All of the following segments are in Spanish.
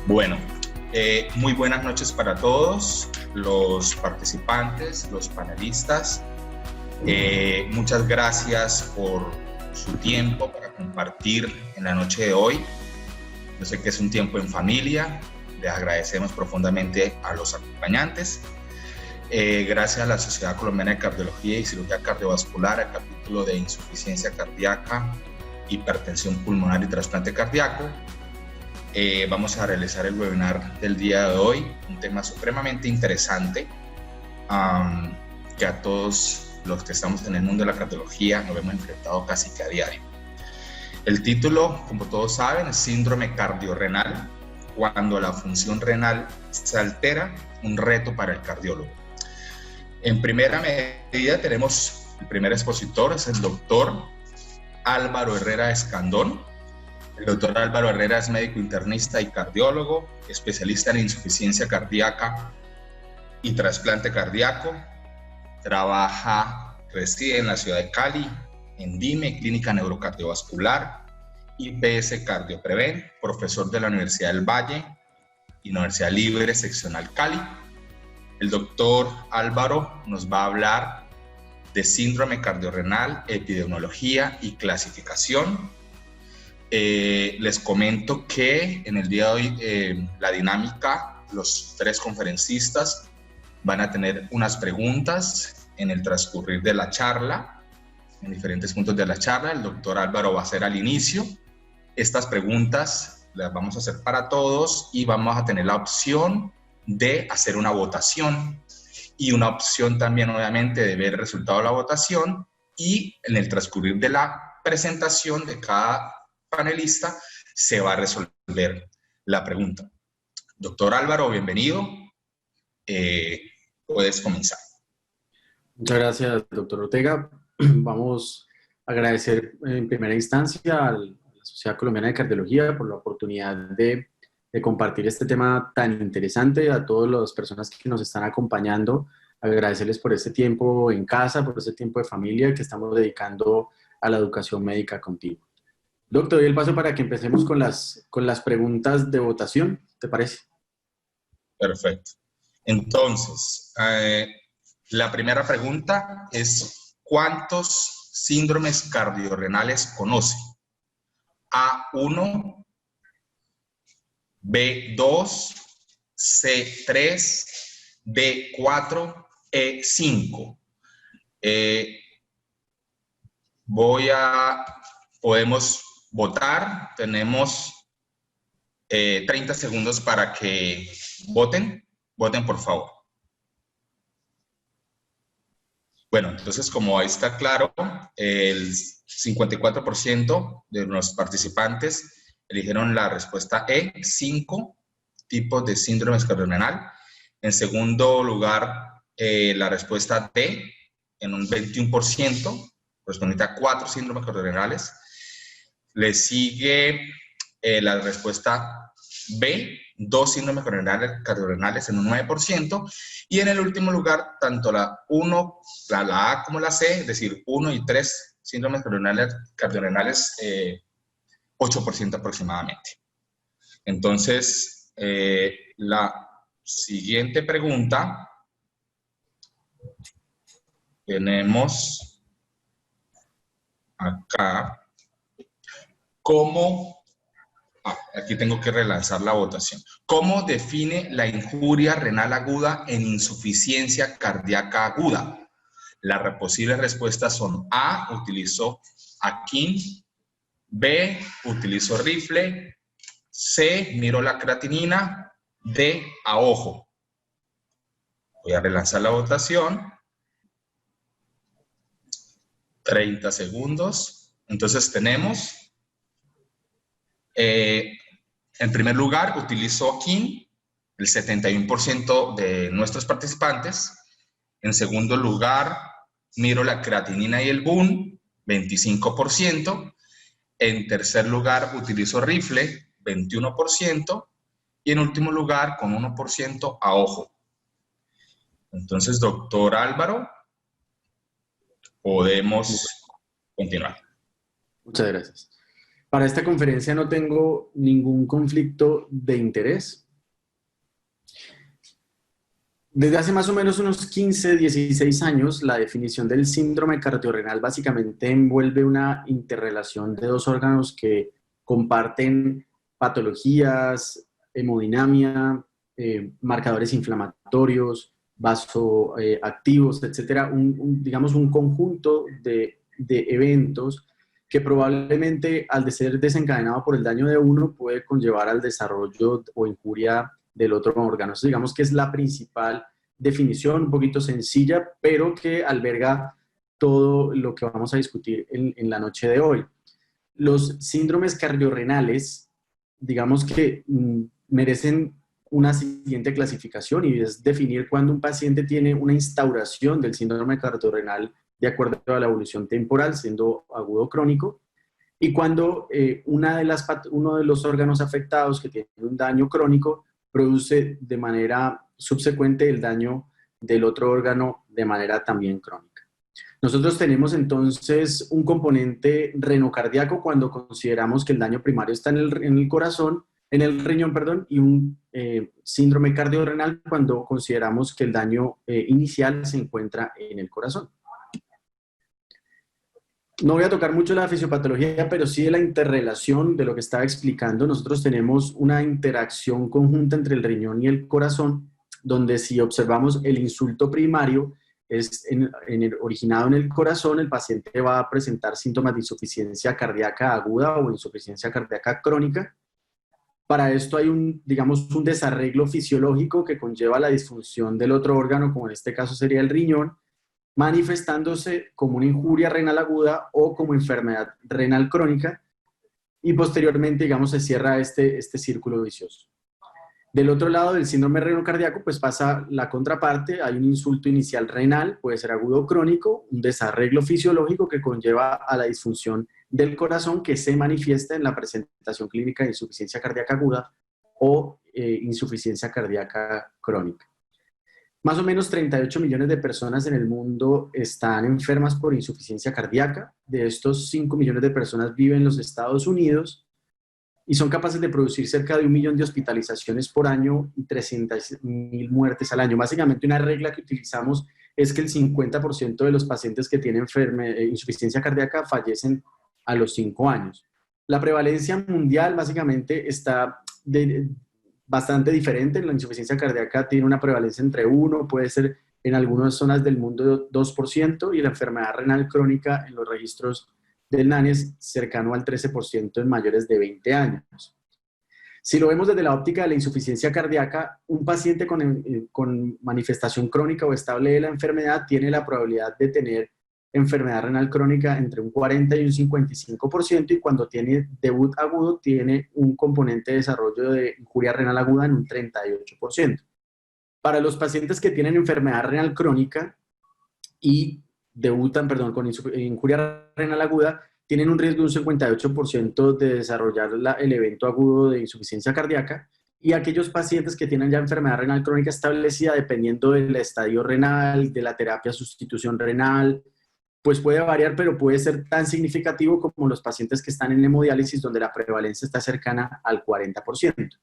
Bueno, muy buenas noches para todos los participantes, los panelistas. Muchas gracias por su tiempo para compartir en la noche de hoy. Yo sé que es un tiempo en familia. Les agradecemos profundamente a los acompañantes. Gracias a la Sociedad Colombiana de Cardiología y Cirugía Cardiovascular, al capítulo de insuficiencia cardíaca, hipertensión pulmonar y trasplante cardíaco. Vamos a realizar el webinar del día de hoy, un tema supremamente interesante que a todos los que estamos en el mundo de la cardiología nos hemos enfrentado casi que a diario. El título, como todos saben, es síndrome cardiorrenal, cuando la función renal se altera, un reto para el cardiólogo. En primera medida tenemos el primer expositor, es el doctor Álvaro Herrera Escandón. El doctor Álvaro Herrera es médico internista y cardiólogo, especialista en insuficiencia cardíaca y trasplante cardíaco. Reside en la ciudad de Cali, en DIME, Clínica Neurocardiovascular, IPS Cardiopreven, profesor de la Universidad del Valle y Universidad Libre Seccional Cali. El doctor Álvaro nos va a hablar de síndrome cardiorrenal, epidemiología y clasificación. Les comento que en el día de hoy la dinámica, los tres conferencistas van a tener unas preguntas en el transcurrir de la charla, en diferentes puntos de la charla. El doctor Álvaro va a hacer al inicio. Estas preguntas las vamos a hacer para todos y vamos a tener la opción de hacer una votación y una opción también, obviamente, de ver el resultado de la votación, y en el transcurrir de la presentación de cada panelista se va a resolver la pregunta. Doctor Álvaro, bienvenido. Puedes comenzar. Muchas gracias, doctor Ortega. Vamos a agradecer en primera instancia a la Sociedad Colombiana de Cardiología por la oportunidad de compartir este tema tan interesante, a todas las personas que nos están acompañando, agradecerles por este tiempo en casa, por este tiempo de familia que estamos dedicando a la educación médica contigo. Doctor, doy el paso para que empecemos con las preguntas de votación, ¿te parece? Perfecto. Entonces, la primera pregunta es: ¿cuántos síndromes cardiorrenales conoce? A1, B2, C3, D4, E5. Podemos votar. Tenemos 30 segundos para que voten. Voten, por favor. Bueno, entonces, como ahí está claro, el 54% de los participantes eligieron la respuesta E, 5 tipos de síndromes cardiorrenal. En segundo lugar, la respuesta D, en un 21%, correspondiente a 4 síndromes cardiorrenales. Le sigue la respuesta B, 2 síndromes cardiorrenales en un 9%. Y en el último lugar, tanto la A como la C, es decir, 1 y 3 síndromes cardiorrenales, 8% aproximadamente. Entonces, la siguiente pregunta, tenemos acá, aquí tengo que relanzar la votación. ¿Cómo define la injuria renal aguda en insuficiencia cardíaca aguda? Las posibles respuestas son A, utilizó Akin; B, utilizó rifle; C, miró la creatinina; D, a ojo. Voy a relanzar la votación. 30 segundos. Entonces tenemos, en primer lugar, utilizó Akin, el 71% de nuestros participantes. En segundo lugar, miro la creatinina y el BUN, 25%. En tercer lugar, utilizo rifle, 21%. Y en último lugar, con 1%, a ojo. Entonces, doctor Álvaro, podemos continuar. Muchas gracias. Para esta conferencia no tengo ningún conflicto de interés. Desde hace más o menos unos 15, 16 años, la definición del síndrome cardiorrenal básicamente envuelve una interrelación de dos órganos que comparten patologías, hemodinamia, marcadores inflamatorios, vasoactivos, etcétera, digamos un conjunto de eventos que probablemente al de ser desencadenado por el daño de uno puede conllevar al desarrollo o injuria del otro órgano. Eso digamos que es la principal definición, un poquito sencilla, pero que alberga todo lo que vamos a discutir en la noche de hoy. Los síndromes cardiorrenales, digamos que merecen una siguiente clasificación y es definir cuando un paciente tiene una instauración del síndrome cardiorrenal de acuerdo a la evolución temporal, siendo agudo o crónico, y cuando uno de los órganos afectados que tiene un daño crónico produce de manera subsecuente el daño del otro órgano de manera también crónica. Nosotros tenemos entonces un componente renocardíaco cuando consideramos que el daño primario está en el corazón, en el riñón, perdón, y un síndrome cardiorrenal cuando consideramos que el daño inicial se encuentra en el corazón. No voy a tocar mucho la fisiopatología, pero sí de la interrelación de lo que estaba explicando. Nosotros tenemos una interacción conjunta entre el riñón y el corazón, donde si observamos el insulto primario es originado en el corazón, el paciente va a presentar síntomas de insuficiencia cardíaca aguda o insuficiencia cardíaca crónica. Para esto hay digamos, un desarreglo fisiológico que conlleva la disfunción del otro órgano, como en este caso sería el riñón, manifestándose como una injuria renal aguda o como enfermedad renal crónica, y posteriormente, digamos, se cierra este círculo vicioso. Del otro lado del síndrome renocardíaco, pues pasa la contraparte, hay un insulto inicial renal, puede ser agudo o crónico, un desarreglo fisiológico que conlleva a la disfunción del corazón que se manifiesta en la presentación clínica de insuficiencia cardíaca aguda o insuficiencia cardíaca crónica. Más o menos 38 millones de personas en el mundo están enfermas por insuficiencia cardíaca. De estos, 5 millones de personas viven en los Estados Unidos y son capaces de producir cerca de 1 millón de hospitalizaciones por año y 300.000 muertes al año. Básicamente una regla que utilizamos es que el 50% de los pacientes que tienen insuficiencia cardíaca fallecen a los 5 años. La prevalencia mundial básicamente está bastante diferente. La insuficiencia cardíaca tiene una prevalencia entre 1, puede ser en algunas zonas del mundo 2%, y la enfermedad renal crónica en los registros del NANI es cercano al 13% en mayores de 20 años. Si lo vemos desde la óptica de la insuficiencia cardíaca, un paciente con manifestación crónica o estable de la enfermedad tiene la probabilidad de tener enfermedad renal crónica entre un 40 y un 55%, y cuando tiene debut agudo tiene un componente de desarrollo de injuria renal aguda en un 38%. Para los pacientes que tienen enfermedad renal crónica y debutan, perdón, con injuria renal aguda, tienen un riesgo de un 58% de desarrollar el evento agudo de insuficiencia cardíaca, y aquellos pacientes que tienen ya enfermedad renal crónica establecida, dependiendo del estadio renal, de la terapia sustitución renal, pues puede variar, pero puede ser tan significativo como los pacientes que están en hemodiálisis, donde la prevalencia está cercana al 40%.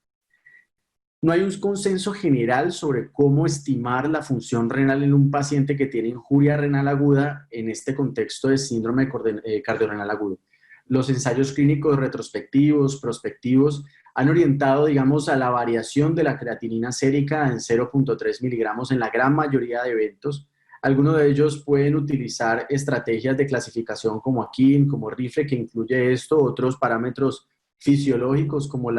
No hay un consenso general sobre cómo estimar la función renal en un paciente que tiene injuria renal aguda en este contexto de síndrome cardiorrenal agudo. Los ensayos clínicos retrospectivos, prospectivos, han orientado, digamos, a la variación de la creatinina sérica en 0.3 miligramos en la gran mayoría de eventos. Algunos de ellos pueden utilizar estrategias de clasificación como AKIN, como RIFLE, que incluye esto, otros parámetros fisiológicos como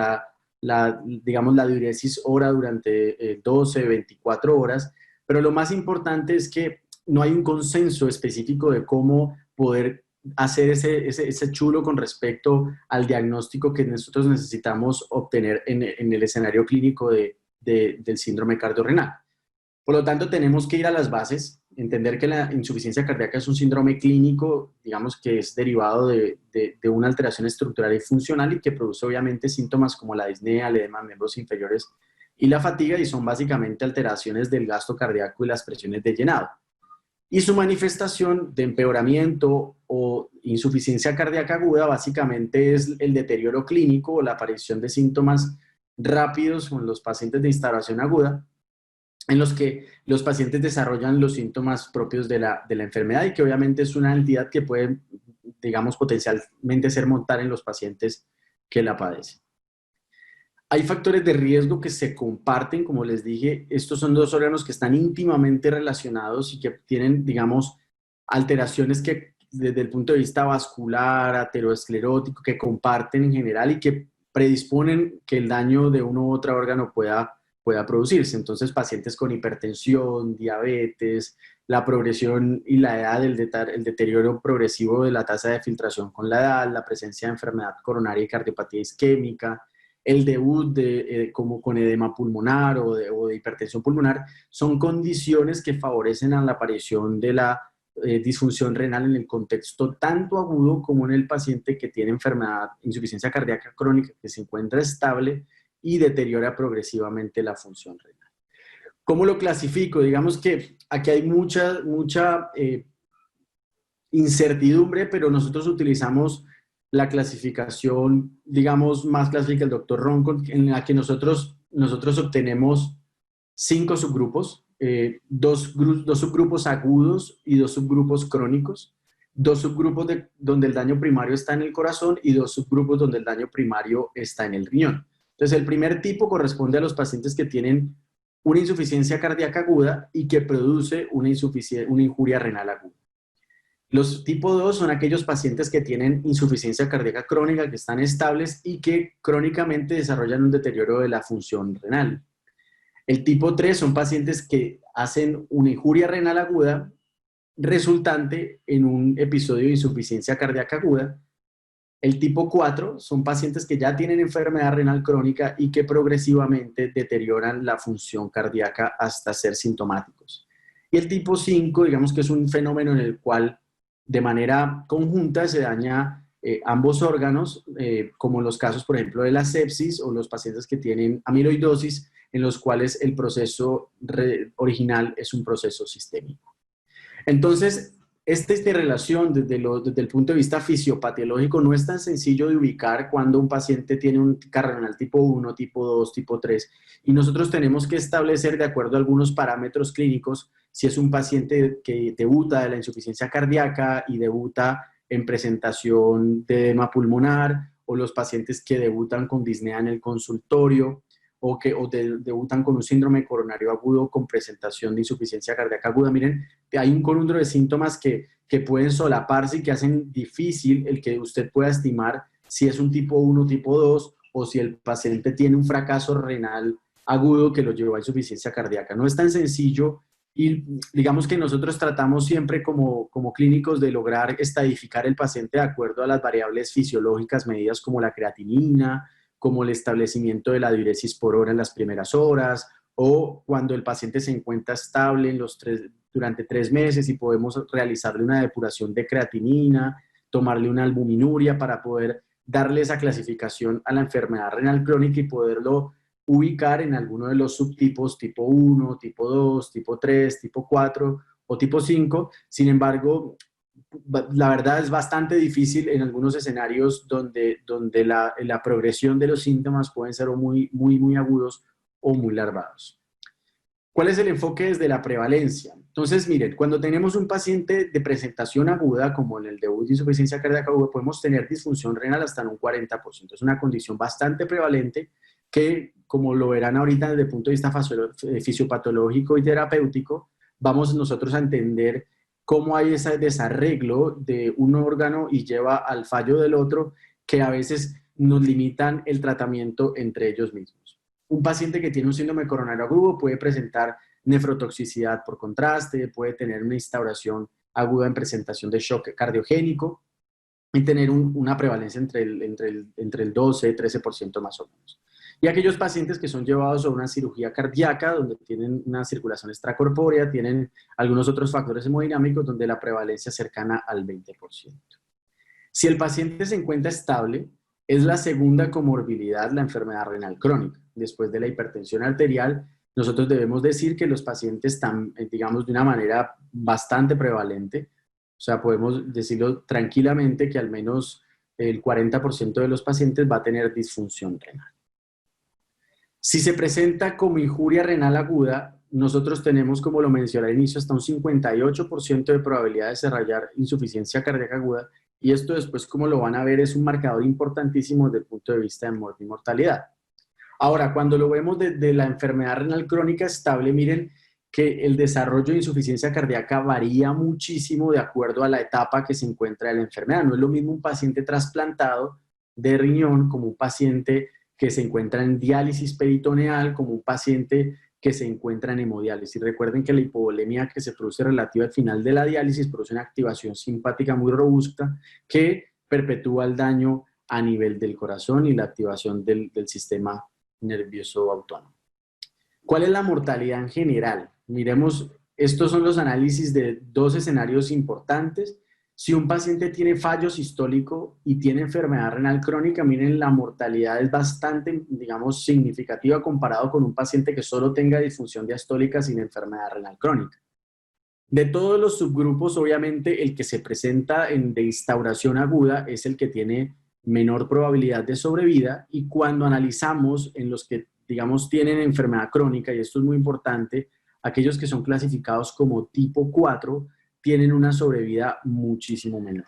digamos, la diuresis hora durante 12, 24 horas, pero lo más importante es que no hay un consenso específico de cómo poder hacer ese chulo con respecto al diagnóstico que nosotros necesitamos obtener en el escenario clínico del síndrome cardiorrenal. Por lo tanto, tenemos que ir a las bases, entender que la insuficiencia cardíaca es un síndrome clínico, digamos que es derivado de una alteración estructural y funcional y que produce obviamente síntomas como la disnea, el edema de miembros inferiores y la fatiga, y son básicamente alteraciones del gasto cardíaco y las presiones de llenado. Y su manifestación de empeoramiento o insuficiencia cardíaca aguda básicamente es el deterioro clínico o la aparición de síntomas rápidos con los pacientes de instauración aguda, en los que los pacientes desarrollan los síntomas propios de la enfermedad y que obviamente es una entidad que puede, digamos, potencialmente ser mortal en los pacientes que la padecen. Hay factores de riesgo que se comparten, como les dije, estos son dos órganos que están íntimamente relacionados y que tienen, digamos, alteraciones que desde el punto de vista vascular, aterosclerótico, que comparten en general y que predisponen que el daño de uno u otro órgano pueda producirse. Entonces, pacientes con hipertensión, diabetes, la progresión y la edad, el deterioro progresivo de la tasa de filtración con la edad, la presencia de enfermedad coronaria y cardiopatía isquémica, el debut como con edema pulmonar o de hipertensión pulmonar, son condiciones que favorecen a la aparición de la disfunción renal en el contexto tanto agudo como en el paciente que tiene enfermedad, insuficiencia cardíaca crónica, que se encuentra estable y deteriora progresivamente la función renal. ¿Cómo lo clasifico? Digamos que aquí hay mucha incertidumbre, pero nosotros utilizamos la clasificación, digamos, más clásica del doctor Roncon, en la que nosotros obtenemos 5 subgrupos, dos subgrupos agudos y 2 subgrupos crónicos, 2 subgrupos donde el daño primario está en el corazón y 2 subgrupos donde el daño primario está en el riñón. Entonces, el primer tipo corresponde a los pacientes que tienen una insuficiencia cardíaca aguda y que produce una injuria renal aguda. Los tipo 2 son aquellos pacientes que tienen insuficiencia cardíaca crónica, que están estables y que crónicamente desarrollan un deterioro de la función renal. El tipo 3 son pacientes que hacen una injuria renal aguda resultante en un episodio de insuficiencia cardíaca aguda. El tipo 4 son pacientes que ya tienen enfermedad renal crónica y que progresivamente deterioran la función cardíaca hasta ser sintomáticos. Y el tipo 5, digamos que es un fenómeno en el cual de manera conjunta se daña ambos órganos, como en los casos, por ejemplo, de la sepsis o los pacientes que tienen amiloidosis, en los cuales el proceso original es un proceso sistémico. Entonces, esta relación desde el punto de vista fisiopatológico no es tan sencillo de ubicar cuando un paciente tiene un carga renal tipo 1, tipo 2, tipo 3, y nosotros tenemos que establecer de acuerdo a algunos parámetros clínicos si es un paciente que debuta de la insuficiencia cardíaca y debuta en presentación de edema pulmonar, o los pacientes que debutan con disnea en el consultorio, o debutan con un síndrome coronario agudo con presentación de insuficiencia cardíaca aguda. Miren, hay un conjunto de síntomas que pueden solaparse y que hacen difícil el que usted pueda estimar si es un tipo 1, tipo 2, o si el paciente tiene un fracaso renal agudo que lo llevó a insuficiencia cardíaca. No es tan sencillo y digamos que nosotros tratamos siempre como clínicos de lograr estadificar el paciente de acuerdo a las variables fisiológicas medidas como la creatinina, como el establecimiento de la diuresis por hora en las primeras horas, o cuando el paciente se encuentra estable durante 3 meses y podemos realizarle una depuración de creatinina, tomarle una albuminuria para poder darle esa clasificación a la enfermedad renal crónica y poderlo ubicar en alguno de los subtipos tipo 1, tipo 2, tipo 3, tipo 4 o tipo 5. Sin embargo, la verdad es bastante difícil en algunos escenarios donde la progresión de los síntomas pueden ser muy agudos o muy larvados. ¿Cuál es el enfoque desde la prevalencia? Entonces, miren, cuando tenemos un paciente de presentación aguda, como en el debut de insuficiencia cardíaca aguda, podemos tener disfunción renal hasta en un 40%. Es una condición bastante prevalente que, como lo verán ahorita desde el punto de vista fisiopatológico y terapéutico, vamos nosotros a entender cómo hay ese desarreglo de un órgano y lleva al fallo del otro, que a veces nos limitan el tratamiento entre ellos mismos. Un paciente que tiene un síndrome coronario agudo puede presentar nefrotoxicidad por contraste, puede tener una instauración aguda en presentación de shock cardiogénico y tener una prevalencia entre el 12-13% más o menos. Y aquellos pacientes que son llevados a una cirugía cardíaca, donde tienen una circulación extracorpórea, tienen algunos otros factores hemodinámicos, donde la prevalencia es cercana al 20%. Si el paciente se encuentra estable, es la segunda comorbilidad la enfermedad renal crónica. Después de la hipertensión arterial, nosotros debemos decir que los pacientes están, digamos, de una manera bastante prevalente, O sea, podemos decirlo tranquilamente que al menos el 40% de los pacientes va a tener disfunción renal. Si se presenta como injuria renal aguda, nosotros tenemos, como lo mencioné al inicio, hasta un 58% de probabilidad de desarrollar insuficiencia cardíaca aguda, y esto después, como lo van a ver, es un marcador importantísimo desde el punto de vista de muerte y mortalidad. Ahora, cuando lo vemos desde la enfermedad renal crónica estable, miren que el desarrollo de insuficiencia cardíaca varía muchísimo de acuerdo a la etapa que se encuentra de la enfermedad. No es lo mismo un paciente trasplantado de riñón como un paciente que se encuentra en diálisis peritoneal, como un paciente que se encuentra en hemodiálisis. Recuerden que la hipovolemia que se produce relativa al final de la diálisis produce una activación simpática muy robusta que perpetúa el daño a nivel del corazón y la activación del sistema nervioso autónomo. ¿Cuál es la mortalidad en general? Miremos, estos son los análisis de dos escenarios importantes. Si un paciente tiene fallo sistólico y tiene enfermedad renal crónica, miren, la mortalidad es bastante, digamos, significativa comparado con un paciente que solo tenga disfunción diastólica sin enfermedad renal crónica. De todos los subgrupos, obviamente, el que se presenta de instauración aguda es el que tiene menor probabilidad de sobrevida, y cuando analizamos en los que, digamos, tienen enfermedad crónica, y esto es muy importante, aquellos que son clasificados como tipo 4 tienen una sobrevida muchísimo menor.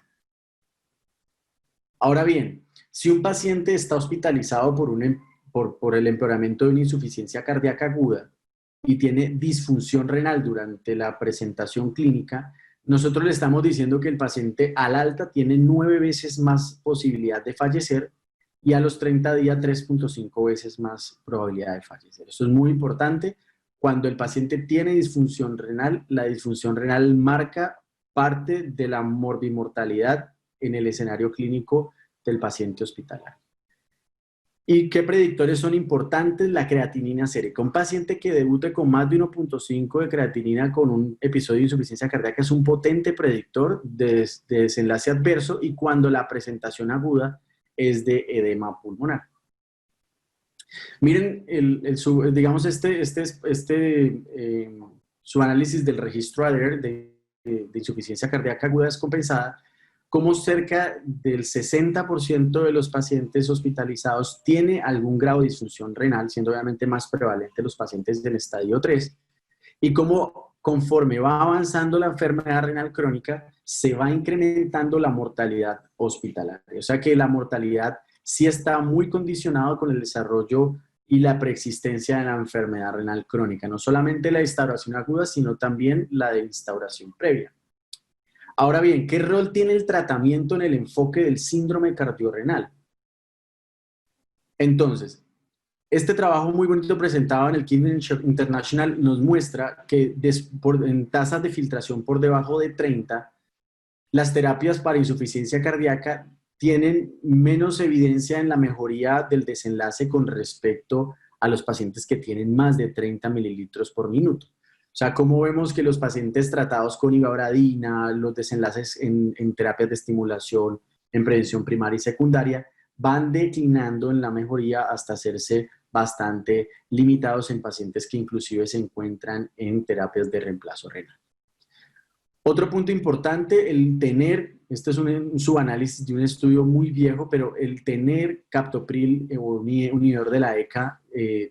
Ahora bien, si un paciente está hospitalizado por el empeoramiento de una insuficiencia cardíaca aguda y tiene disfunción renal durante la presentación clínica, nosotros le estamos diciendo que el paciente al alta tiene 9 veces más posibilidad de fallecer y a los 30 días 3.5 veces más probabilidad de fallecer. Eso es muy importante. Cuando el paciente tiene disfunción renal, la disfunción renal marca parte de la morbimortalidad en el escenario clínico del paciente hospitalario. ¿Y qué predictores son importantes? La creatinina sérica. Un paciente que debute con más de 1.5 de creatinina con un episodio de insuficiencia cardíaca es un potente predictor de desenlace adverso, y cuando la presentación aguda es de edema pulmonar. Miren, digamos, su análisis del registro ADER de insuficiencia cardíaca aguda descompensada, como cerca del 60% de los pacientes hospitalizados tiene algún grado de disfunción renal, siendo obviamente más prevalente los pacientes del estadio 3, y como conforme va avanzando la enfermedad renal crónica, se va incrementando la mortalidad hospitalaria. O sea que la mortalidad sí está muy condicionado con el desarrollo y la preexistencia de la enfermedad renal crónica, no solamente la instauración aguda, sino también la de instauración previa. Ahora bien, ¿qué rol tiene el tratamiento en el enfoque del síndrome cardiorrenal? Entonces, este trabajo muy bonito presentado en el Kidney International nos muestra que en tasas de filtración por debajo de 30, las terapias para insuficiencia cardíaca tienen menos evidencia en la mejoría del desenlace con respecto a los pacientes que tienen más de 30 mililitros por minuto. O sea, como vemos que los pacientes tratados con ivabradina, los desenlaces en terapias de estimulación, en prevención primaria y secundaria, van declinando en la mejoría hasta hacerse bastante limitados en pacientes que inclusive se encuentran en terapias de reemplazo renal. Otro punto importante, este es un subanálisis de un estudio muy viejo, pero el tener captopril o un inhibidor de la ECA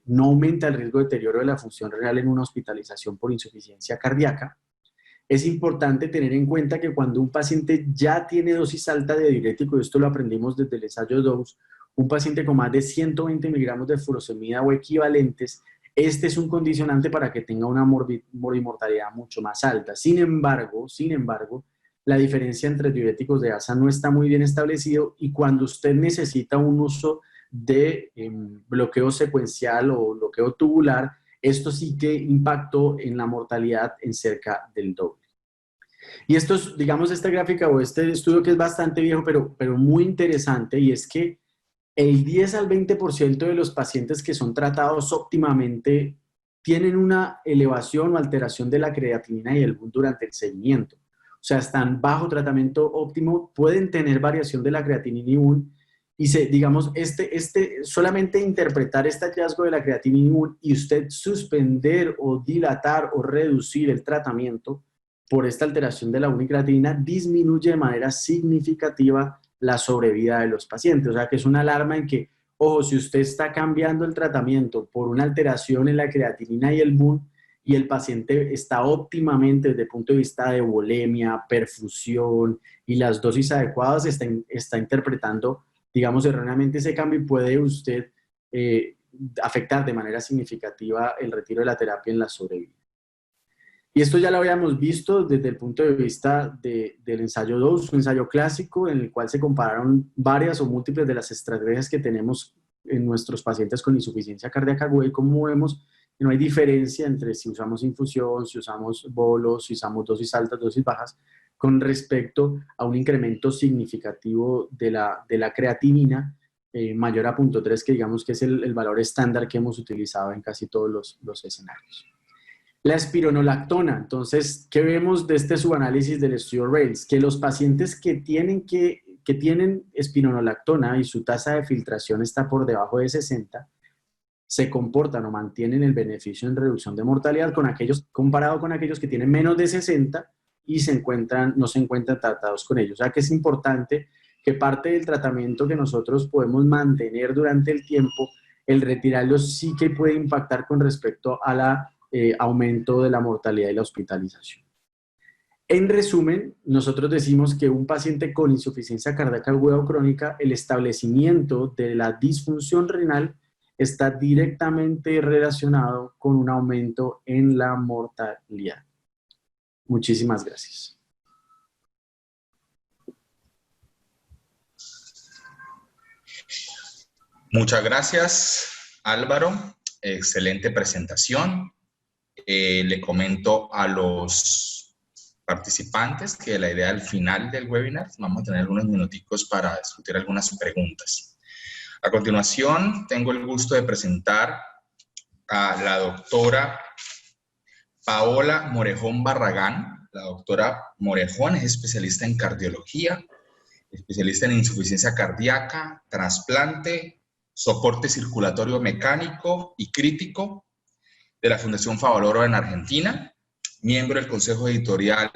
no aumenta el riesgo de deterioro de la función renal en una hospitalización por insuficiencia cardíaca. Es importante tener en cuenta que cuando un paciente ya tiene dosis alta de diurético, y esto lo aprendimos desde el ensayo DOSE, un paciente con más de 120 miligramos de furosemida o equivalentes, este es un condicionante para que tenga una morbimortalidad mucho más alta. Sin embargo, la diferencia entre diuréticos de ASA no está muy bien establecido, y cuando usted necesita un uso de bloqueo secuencial o bloqueo tubular, esto sí que impactó en la mortalidad en cerca del doble. Y esto es, digamos, esta gráfica o este estudio que es bastante viejo, pero muy interesante, y es que el 10 al 20% de los pacientes que son tratados óptimamente tienen una elevación o alteración de la creatinina y el BUN durante el seguimiento. O sea, están bajo tratamiento óptimo, pueden tener variación de la creatinina y BUN, y digamos, solamente interpretar este hallazgo de la creatinina y BUN y usted suspender o dilatar o reducir el tratamiento por esta alteración de la unicreatinina disminuye de manera significativa la sobrevida de los pacientes. O sea que es una alarma en que, ojo, si usted está cambiando el tratamiento por una alteración en la creatinina y el BUN, y el paciente está óptimamente desde el punto de vista de volemia, perfusión y las dosis adecuadas, está interpretando, digamos, erróneamente ese cambio y puede usted afectar de manera significativa el retiro de la terapia en la sobrevida. Y esto ya lo habíamos visto desde el punto de vista del ensayo 2, un ensayo clásico en el cual se compararon varias o múltiples de las estrategias que tenemos en nuestros pacientes con insuficiencia cardíaca aguda y como vemos, no hay diferencia entre si usamos infusión, si usamos bolos, si usamos dosis altas, dosis bajas, con respecto a un incremento significativo de la creatinina mayor a 0.3, que digamos que es el valor estándar que hemos utilizado en casi todos los escenarios. La espironolactona, entonces, ¿qué vemos de este subanálisis del estudio RAILS? Que los pacientes que tienen espironolactona y su tasa de filtración está por debajo de 60, se comportan o mantienen el beneficio en reducción de mortalidad comparado con aquellos que tienen menos de 60 y no se encuentran tratados con ellos. O sea que es importante que parte del tratamiento que nosotros podemos mantener durante el tiempo, el retirarlo sí que puede impactar con respecto a la aumento de la mortalidad y la hospitalización. En resumen, nosotros decimos que un paciente con insuficiencia cardíaca aguda o crónica, el establecimiento de la disfunción renal está directamente relacionado con un aumento en la mortalidad. Muchísimas gracias. Muchas gracias, Álvaro. Excelente presentación. Le comento a los participantes que la idea al final del webinar vamos a tener algunos minuticos para discutir algunas preguntas. A continuación, tengo el gusto de presentar a la doctora Paola Morejón Barragán. La doctora Morejón es especialista en cardiología, especialista en insuficiencia cardíaca, trasplante, soporte circulatorio mecánico y crítico de la Fundación Favaloro en Argentina, miembro del Consejo Editorial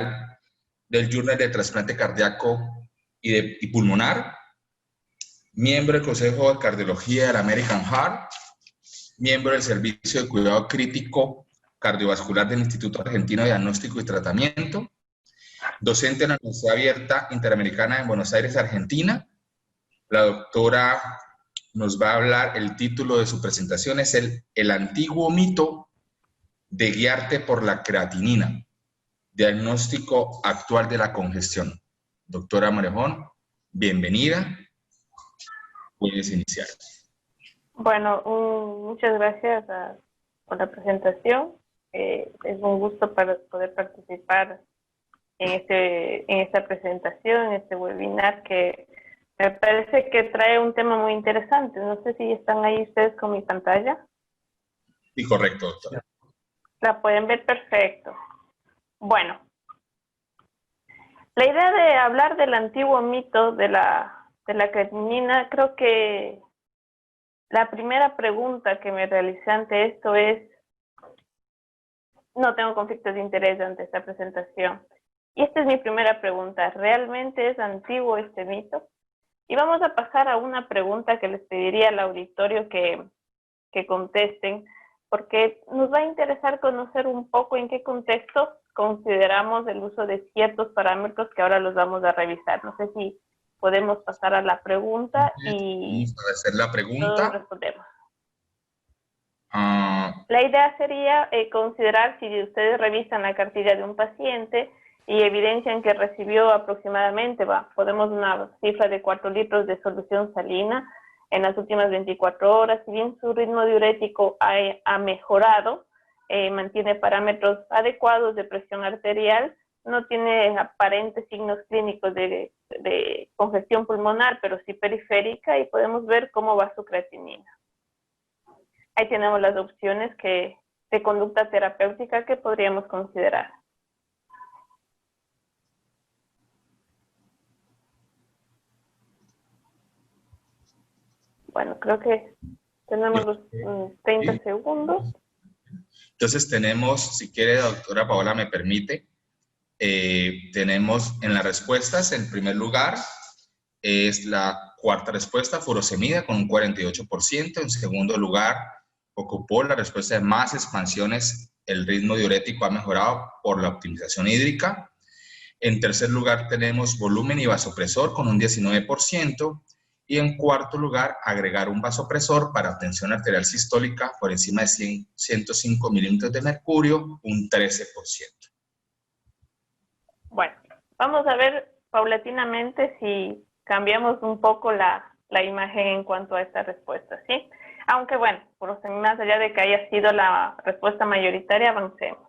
del Journal de Trasplante Cardíaco y Pulmonar, miembro del Consejo de Cardiología del American Heart, miembro del Servicio de Cuidado Crítico Cardiovascular del Instituto Argentino de Diagnóstico y Tratamiento, docente en la Universidad Abierta Interamericana en Buenos Aires, Argentina. La doctora nos va a hablar, el título de su presentación es el antiguo mito de guiarte por la creatinina, diagnóstico actual de la congestión. Doctora Morejón, bienvenida. Puedes iniciar. Bueno, muchas gracias por la presentación. Es un gusto para poder participar en esta presentación, en este webinar que me parece que trae un tema muy interesante. No sé si están ahí ustedes con mi pantalla. Sí, correcto, doctora. La pueden ver perfecto. Bueno, la idea de hablar del antiguo mito de la creatinina, creo que la primera pregunta que me realicé ante esto es, no tengo conflictos de interés ante esta presentación. Y esta es mi primera pregunta, ¿realmente es antiguo este mito? Y vamos a pasar a una pregunta que les pediría al auditorio que contesten, porque nos va a interesar conocer un poco en qué contexto consideramos el uso de ciertos parámetros que ahora los vamos a revisar. No sé si podemos pasar a la pregunta y vamos a hacer la pregunta. todos respondemos. La idea sería considerar si ustedes revisan la cartilla de un paciente y evidencian que recibió aproximadamente, podemos una cifra de 4 litros de solución salina en las últimas 24 horas, si bien su ritmo diurético ha mejorado, mantiene parámetros adecuados de presión arterial, no tiene aparentes signos clínicos de congestión pulmonar, pero sí periférica, y podemos ver cómo va su creatinina. Ahí tenemos las opciones de conducta terapéutica que podríamos considerar. Bueno, creo que tenemos los 30 segundos. Entonces tenemos, si quiere, doctora Paola, me permite, tenemos en las respuestas, en primer lugar, es la cuarta respuesta, furosemida, con un 48%. En segundo lugar, ocupó la respuesta de más expansiones. El ritmo diurético ha mejorado por la optimización hídrica. En tercer lugar, tenemos volumen y vasopresor con un 19%. Y en cuarto lugar, agregar un vasopresor para tensión arterial sistólica por encima de 105 milímetros de mercurio, un 13%. Bueno, vamos a ver paulatinamente si cambiamos un poco la imagen en cuanto a esta respuesta, ¿sí? Aunque bueno, más allá de que haya sido la respuesta mayoritaria, avancemos.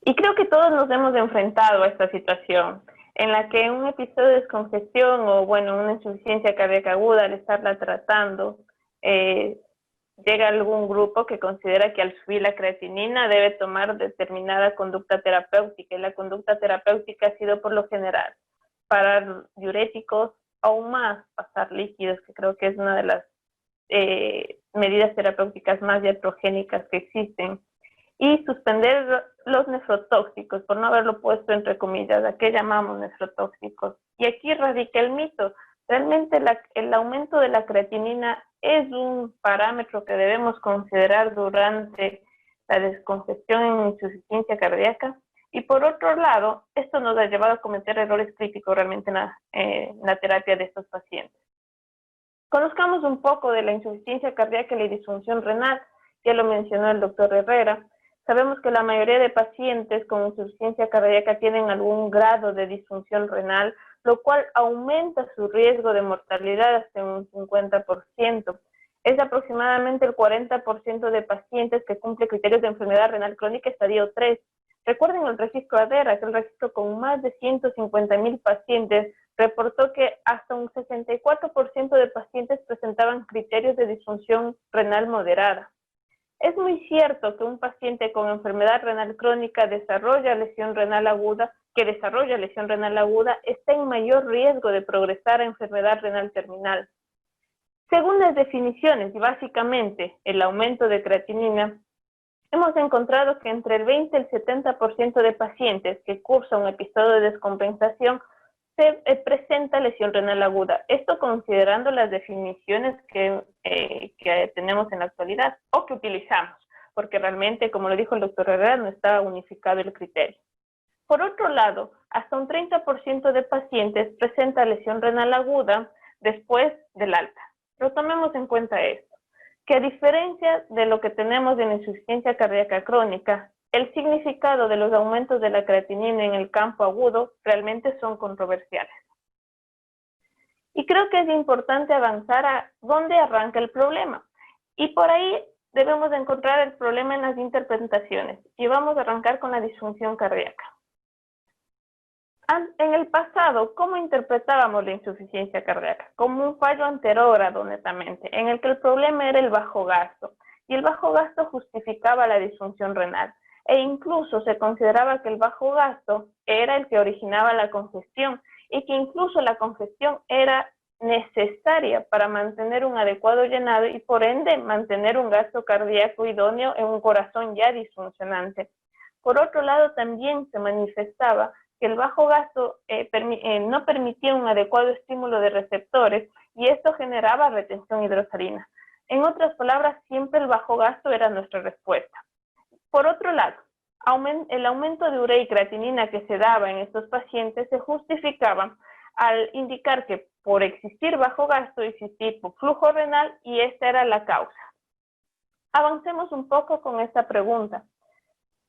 Y creo que todos nos hemos enfrentado a esta situación, en la que un episodio de descongestión o, bueno, una insuficiencia cardíaca aguda, al estarla tratando, llega algún grupo que considera que al subir la creatinina debe tomar determinada conducta terapéutica, y la conducta terapéutica ha sido por lo general parar diuréticos, aún más pasar líquidos, que creo que es una de las medidas terapéuticas más iatrogénicas que existen, y suspender los nefrotóxicos, por no haberlo puesto entre comillas, ¿a qué llamamos nefrotóxicos? Y aquí radica el mito. Realmente el aumento de la creatinina es un parámetro que debemos considerar durante la descongestión en insuficiencia cardíaca. Y por otro lado, esto nos ha llevado a cometer errores críticos realmente en la terapia de estos pacientes. Conozcamos un poco de la insuficiencia cardíaca y la disfunción renal. Ya lo mencionó el doctor Herrera. Sabemos que la mayoría de pacientes con insuficiencia cardíaca tienen algún grado de disfunción renal, lo cual aumenta su riesgo de mortalidad hasta un 50%. Es aproximadamente el 40% de pacientes que cumple criterios de enfermedad renal crónica estadio 3. Recuerden el registro ADERA, que el registro con más de 150,000 pacientes reportó que hasta un 64% de pacientes presentaban criterios de disfunción renal moderada. Es muy cierto que un paciente con enfermedad renal crónica que desarrolla lesión renal aguda, está en mayor riesgo de progresar a enfermedad renal terminal. Según las definiciones y básicamente el aumento de creatinina, hemos encontrado que entre el 20 y el 70% de pacientes que cursan un episodio de descompensación se presenta lesión renal aguda. Esto considerando las definiciones que tenemos en la actualidad o que utilizamos, porque realmente, como lo dijo el doctor Herrera, no está unificado el criterio. Por otro lado, hasta un 30% de pacientes presenta lesión renal aguda después del alta. Pero tomemos en cuenta esto, que a diferencia de lo que tenemos en la insuficiencia cardíaca crónica, el significado de los aumentos de la creatinina en el campo agudo realmente son controversiales. Y creo que es importante avanzar a dónde arranca el problema. Y por ahí debemos encontrar el problema en las interpretaciones. Y vamos a arrancar con la disfunción cardíaca. En el pasado, ¿cómo interpretábamos la insuficiencia cardíaca? Como un fallo anterógrado, netamente, en el que el problema era el bajo gasto. Y el bajo gasto justificaba la disfunción renal. E incluso se consideraba que el bajo gasto era el que originaba la congestión y que incluso la congestión era necesaria para mantener un adecuado llenado y por ende mantener un gasto cardíaco idóneo en un corazón ya disfuncionante. Por otro lado, también se manifestaba que el bajo gasto no permitía un adecuado estímulo de receptores y esto generaba retención hidrosalina. En otras palabras, siempre el bajo gasto era nuestra respuesta. Por otro lado, el aumento de urea y creatinina que se daba en estos pacientes se justificaba al indicar que por existir bajo gasto existía flujo renal y esta era la causa. Avancemos un poco con esta pregunta.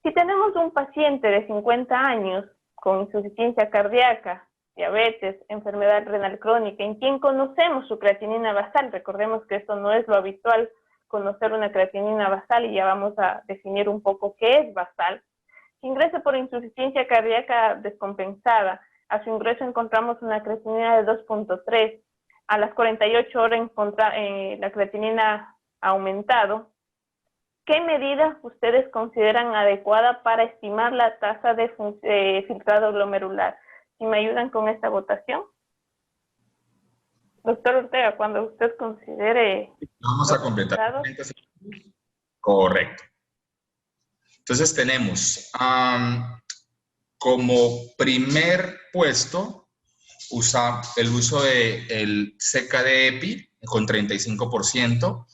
Si tenemos un paciente de 50 años con insuficiencia cardíaca, diabetes, enfermedad renal crónica, en quien conocemos su creatinina basal, recordemos que esto no es lo habitual, conocer una creatinina basal y ya vamos a definir un poco qué es basal. Si ingresa por insuficiencia cardíaca descompensada, a su ingreso encontramos una creatinina de 2.3, a las 48 horas la creatinina ha aumentado. ¿Qué medida ustedes consideran adecuada para estimar la tasa de filtrado glomerular? Si me ayudan con esta votación. Doctor Ortega, cuando usted considere... Vamos a completar. Correcto. Entonces tenemos como primer puesto el uso del CKD-EPI con 35%.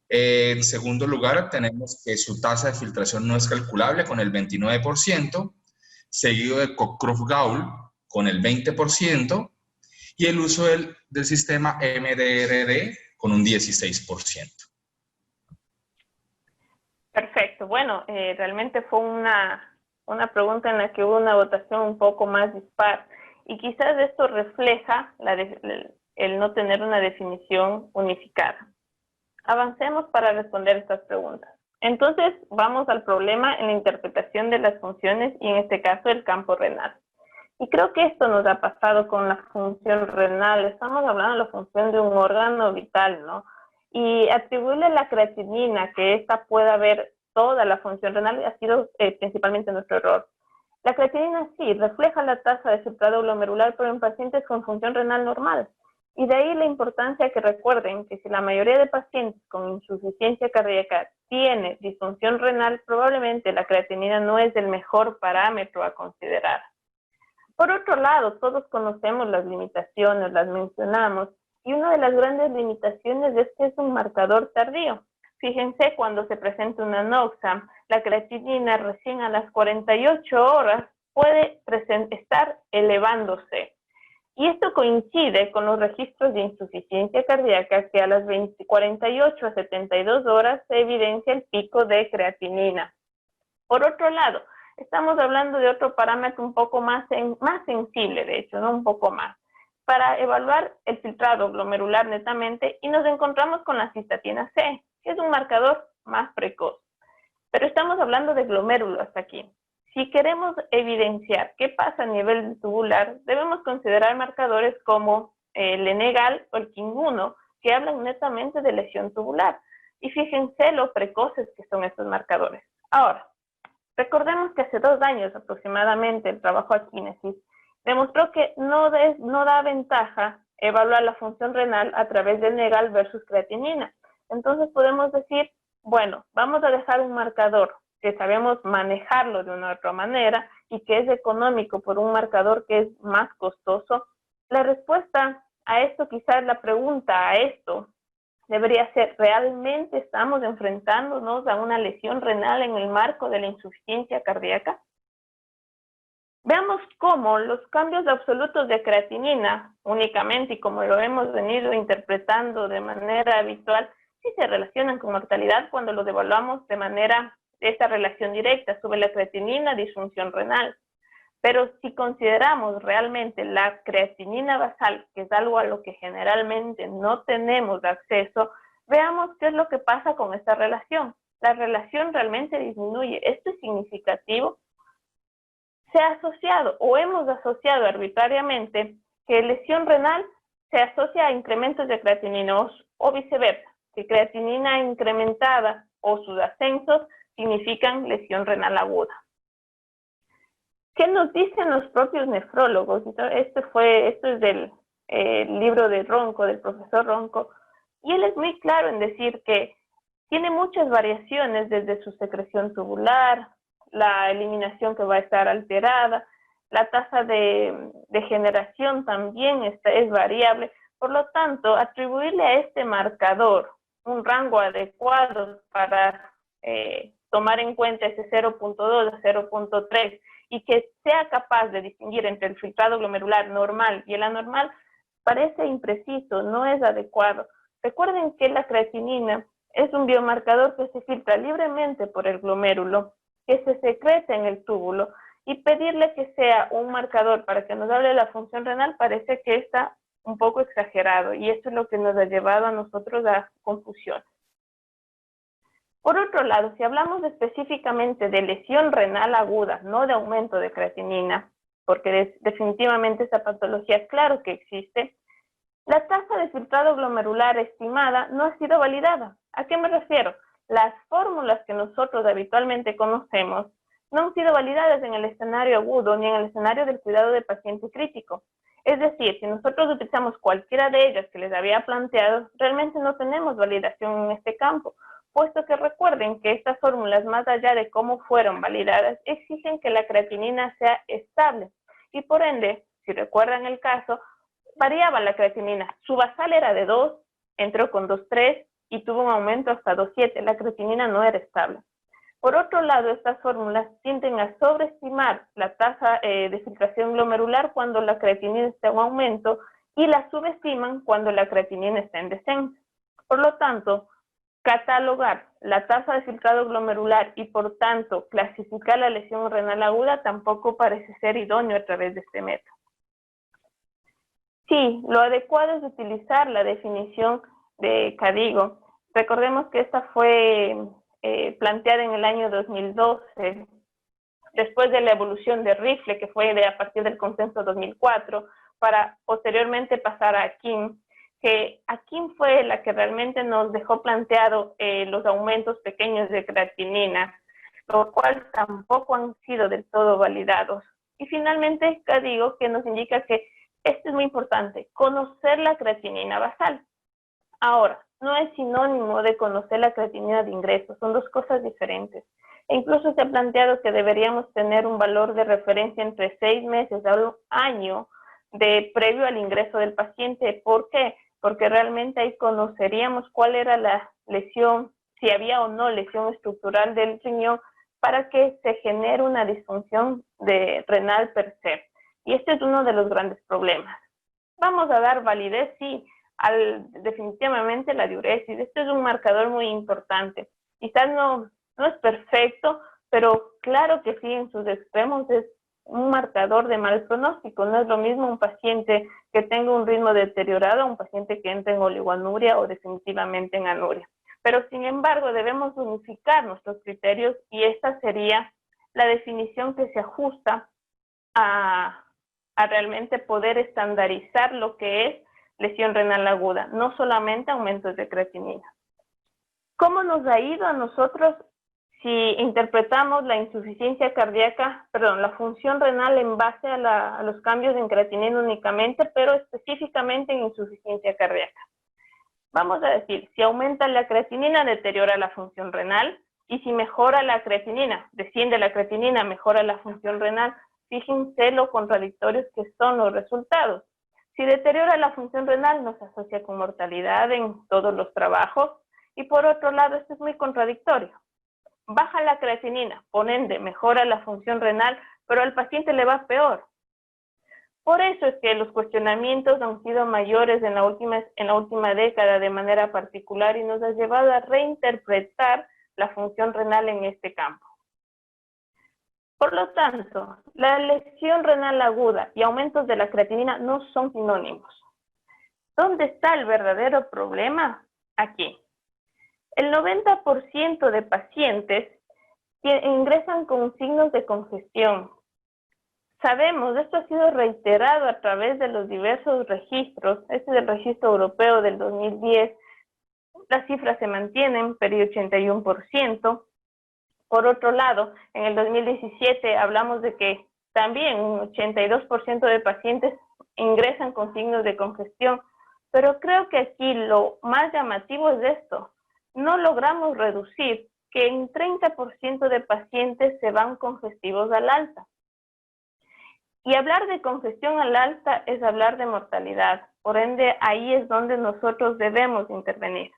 En segundo lugar, tenemos que su tasa de filtración no es calculable con el 29%, seguido de Cockcroft-Gaul con el 20%, y el uso del sistema MDRD con un 16%. Perfecto. Bueno, realmente fue una pregunta en la que hubo una votación un poco más dispar, y quizás esto refleja el no tener una definición unificada. Avancemos para responder estas preguntas. Entonces, vamos al problema en la interpretación de las funciones y en este caso el campo renal. Y creo que esto nos ha pasado con la función renal. Estamos hablando de la función de un órgano vital, ¿no? Y atribuirle la creatinina, que esta pueda ver toda la función renal, ha sido principalmente nuestro error. La creatinina sí refleja la tasa de filtrado glomerular, pero en pacientes con función renal normal. Y de ahí la importancia que recuerden que si la mayoría de pacientes con insuficiencia cardíaca tiene disfunción renal, probablemente la creatinina no es el mejor parámetro a considerar. Por otro lado, todos conocemos las limitaciones, las mencionamos, y una de las grandes limitaciones es que es un marcador tardío. Fíjense, cuando se presenta una anoxia, la creatinina recién a las 48 horas puede estar elevándose. Y esto coincide con los registros de insuficiencia cardíaca que a las 48 a 72 horas se evidencia el pico de creatinina. Por otro lado, estamos hablando de otro parámetro un poco más sensible, de hecho, ¿no? Un poco más, para evaluar el filtrado glomerular netamente, y nos encontramos con la cistatina C, que es un marcador más precoz. Pero estamos hablando de glomérulo hasta aquí. Si queremos evidenciar qué pasa a nivel tubular, debemos considerar marcadores como el ENEGAL o el KIN-1, que hablan netamente de lesión tubular. Y fíjense lo precoces que son estos marcadores. Ahora, recordemos que hace 2 años aproximadamente el trabajo Akinesis demostró que no da ventaja evaluar la función renal a través del ENEGAL versus creatinina. Entonces podemos decir, bueno, vamos a dejar un marcador que sabemos manejarlo de una u otra manera y que es económico por un marcador que es más costoso. La respuesta a esto, quizás la pregunta a esto, debería ser, ¿realmente estamos enfrentándonos a una lesión renal en el marco de la insuficiencia cardíaca? Veamos cómo los cambios absolutos de creatinina únicamente, y como lo hemos venido interpretando de manera habitual, sí se relacionan con mortalidad cuando los evaluamos de manera esta relación directa, sube la creatinina, disfunción renal. Pero si consideramos realmente la creatinina basal, que es algo a lo que generalmente no tenemos acceso, veamos qué es lo que pasa con esta relación. La relación realmente disminuye. ¿Esto es significativo? Se ha asociado o hemos asociado arbitrariamente que lesión renal se asocia a incrementos de creatinina o viceversa, que creatinina incrementada o sus ascensos significan lesión renal aguda. ¿Qué nos dicen los propios nefrólogos? Esto es del libro de Ronco, del profesor Ronco, y él es muy claro en decir que tiene muchas variaciones desde su secreción tubular, la eliminación que va a estar alterada, la tasa de generación también es variable. Por lo tanto, atribuirle a este marcador un rango adecuado para tomar en cuenta ese 0.2 a 0.3 y que sea capaz de distinguir entre el filtrado glomerular normal y el anormal, parece impreciso, no es adecuado. Recuerden que la creatinina es un biomarcador que se filtra libremente por el glomérulo, que se secreta en el túbulo, y pedirle que sea un marcador para que nos hable de la función renal parece que está un poco exagerado, y esto es lo que nos ha llevado a nosotros a confusión. Por otro lado, si hablamos específicamente de lesión renal aguda, no de aumento de creatinina, porque definitivamente esa patología claro que existe, la tasa de filtrado glomerular estimada no ha sido validada. ¿A qué me refiero? Las fórmulas que nosotros habitualmente conocemos no han sido validadas en el escenario agudo ni en el escenario del cuidado de paciente crítico. Es decir, si nosotros utilizamos cualquiera de ellas que les había planteado, realmente no tenemos validación en este campo. puesto que recuerden que estas fórmulas, más allá de cómo fueron validadas, exigen que la creatinina sea estable y por ende, si recuerdan el caso, variaba la creatinina. Su basal era de 2, entró con 2,3 y tuvo un aumento hasta 2,7. La creatinina no era estable. Por otro lado, estas fórmulas tienden a sobreestimar la tasa de filtración glomerular cuando la creatinina está en aumento y la subestiman cuando la creatinina está en descenso. Por lo tanto, catalogar la tasa de filtrado glomerular y por tanto clasificar la lesión renal aguda tampoco parece ser idóneo a través de este método. Sí, lo adecuado es utilizar la definición de CADIGO. Recordemos que esta fue planteada en el año 2012, después de la evolución de Rifle, que fue a partir del consenso 2004, para posteriormente pasar a Kim, que Kim fue la que realmente nos dejó planteado los aumentos pequeños de creatinina, lo cual tampoco han sido del todo validados. Y finalmente, CADIGO, que nos indica que esto es muy importante, conocer la creatinina basal. Ahora, no es sinónimo de conocer la creatinina de ingreso, son dos cosas diferentes. E incluso se ha planteado que deberíamos tener un valor de referencia entre 6 meses a un año previo al ingreso del paciente. ¿Por qué? Porque realmente ahí conoceríamos cuál era la lesión, si había o no lesión estructural del riñón, para que se genere una disfunción renal per se. Y este es uno de los grandes problemas. Vamos a dar validez, sí, definitivamente la diuresis. Este es un marcador muy importante. Quizás no es perfecto, pero claro que sí, en sus extremos es un marcador de mal pronóstico. No es lo mismo un paciente que tenga un ritmo deteriorado a un paciente que entre en oligoanuria o definitivamente en anuria. Pero sin embargo debemos unificar nuestros criterios y esta sería la definición que se ajusta a realmente poder estandarizar lo que es lesión renal aguda, no solamente aumentos de creatinina. ¿Cómo nos ha ido a nosotros si interpretamos la insuficiencia cardíaca, la función renal en base a los cambios en creatinina únicamente, pero específicamente en insuficiencia cardíaca? Vamos a decir, si aumenta la creatinina, deteriora la función renal, y si mejora la creatinina, desciende la creatinina, mejora la función renal. Fíjense lo contradictorios que son los resultados. Si deteriora la función renal, nos asocia con mortalidad en todos los trabajos, y por otro lado, esto es muy contradictorio. Baja la creatinina, por ende, mejora la función renal, pero al paciente le va peor. Por eso es que los cuestionamientos han sido mayores en la última década de manera particular y nos ha llevado a reinterpretar la función renal en este campo. Por lo tanto, la lesión renal aguda y aumentos de la creatinina no son sinónimos. ¿Dónde está el verdadero problema? Aquí. El 90% de pacientes ingresan con signos de congestión. Sabemos, esto ha sido reiterado a través de los diversos registros. Este es el registro europeo del 2010. Las cifras se mantienen, PERI 81%. Por otro lado, en el 2017 hablamos de que también un 82% de pacientes ingresan con signos de congestión, pero creo que aquí lo más llamativo es esto. No logramos reducir que en 30% de pacientes se van congestivos al alta. Y hablar de congestión al alta es hablar de mortalidad, por ende ahí es donde nosotros debemos intervenir.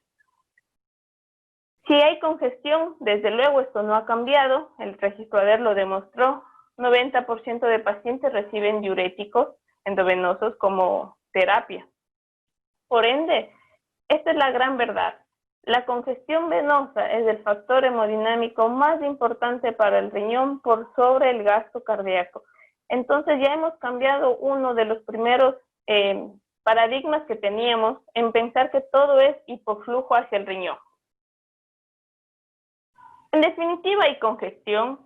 Si hay congestión, desde luego esto no ha cambiado, el registro ADER lo demostró, 90% de pacientes reciben diuréticos endovenosos como terapia. Por ende, esta es la gran verdad. La congestión venosa es el factor hemodinámico más importante para el riñón por sobre el gasto cardíaco. Entonces ya hemos cambiado uno de los primeros paradigmas que teníamos en pensar que todo es hipoflujo hacia el riñón. En definitiva, hay congestión,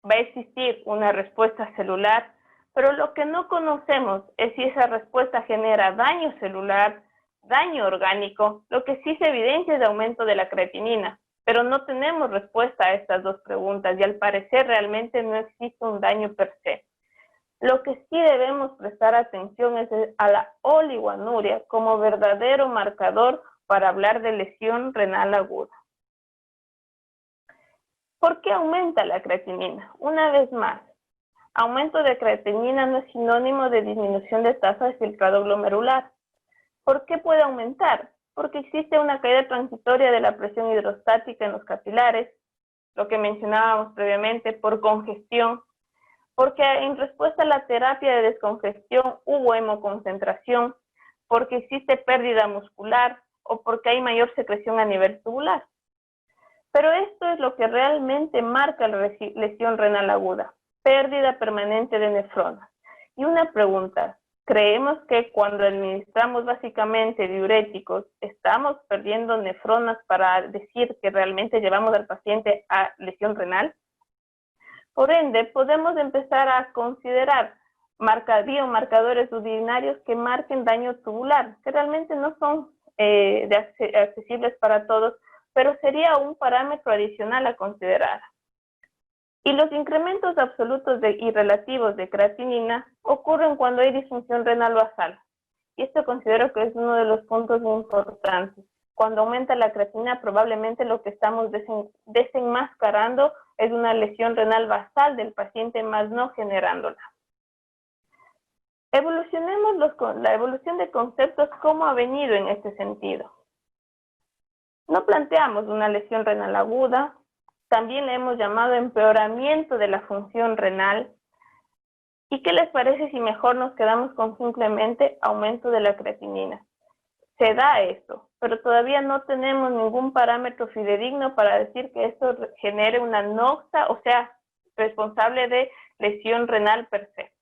va a existir una respuesta celular, pero lo que no conocemos es si esa respuesta genera daño celular, daño orgánico. Lo que sí se evidencia es el aumento de la creatinina, pero no tenemos respuesta a estas dos preguntas y al parecer realmente no existe un daño per se. Lo que sí debemos prestar atención es a la oligoanuria como verdadero marcador para hablar de lesión renal aguda. ¿Por qué aumenta la creatinina? Una vez más, aumento de creatinina no es sinónimo de disminución de tasa de filtrado glomerular. ¿Por qué puede aumentar? Porque existe una caída transitoria de la presión hidrostática en los capilares, lo que mencionábamos previamente, por congestión, porque en respuesta a la terapia de descongestión hubo hemoconcentración, porque existe pérdida muscular o porque hay mayor secreción a nivel tubular. Pero esto es lo que realmente marca la lesión renal aguda, pérdida permanente de nefronas. Y una pregunta, ¿creemos que cuando administramos básicamente diuréticos estamos perdiendo nefronas para decir que realmente llevamos al paciente a lesión renal? Por ende, podemos empezar a considerar biomarcadores urinarios que marquen daño tubular, que realmente no son accesibles para todos, pero sería un parámetro adicional a considerar. Y los incrementos absolutos y relativos de creatinina ocurren cuando hay disfunción renal basal. Y esto considero que es uno de los puntos muy importantes. Cuando aumenta la creatinina, probablemente lo que estamos desenmascarando es una lesión renal basal del paciente, más no generándola. Evolucionemos la evolución de conceptos, ¿cómo ha venido en este sentido? No planteamos una lesión renal aguda, también le hemos llamado empeoramiento de la función renal. ¿Y qué les parece si mejor nos quedamos con simplemente aumento de la creatinina? Se da esto, pero todavía no tenemos ningún parámetro fidedigno para decir que esto genere una noxa, o sea, responsable de lesión renal per se.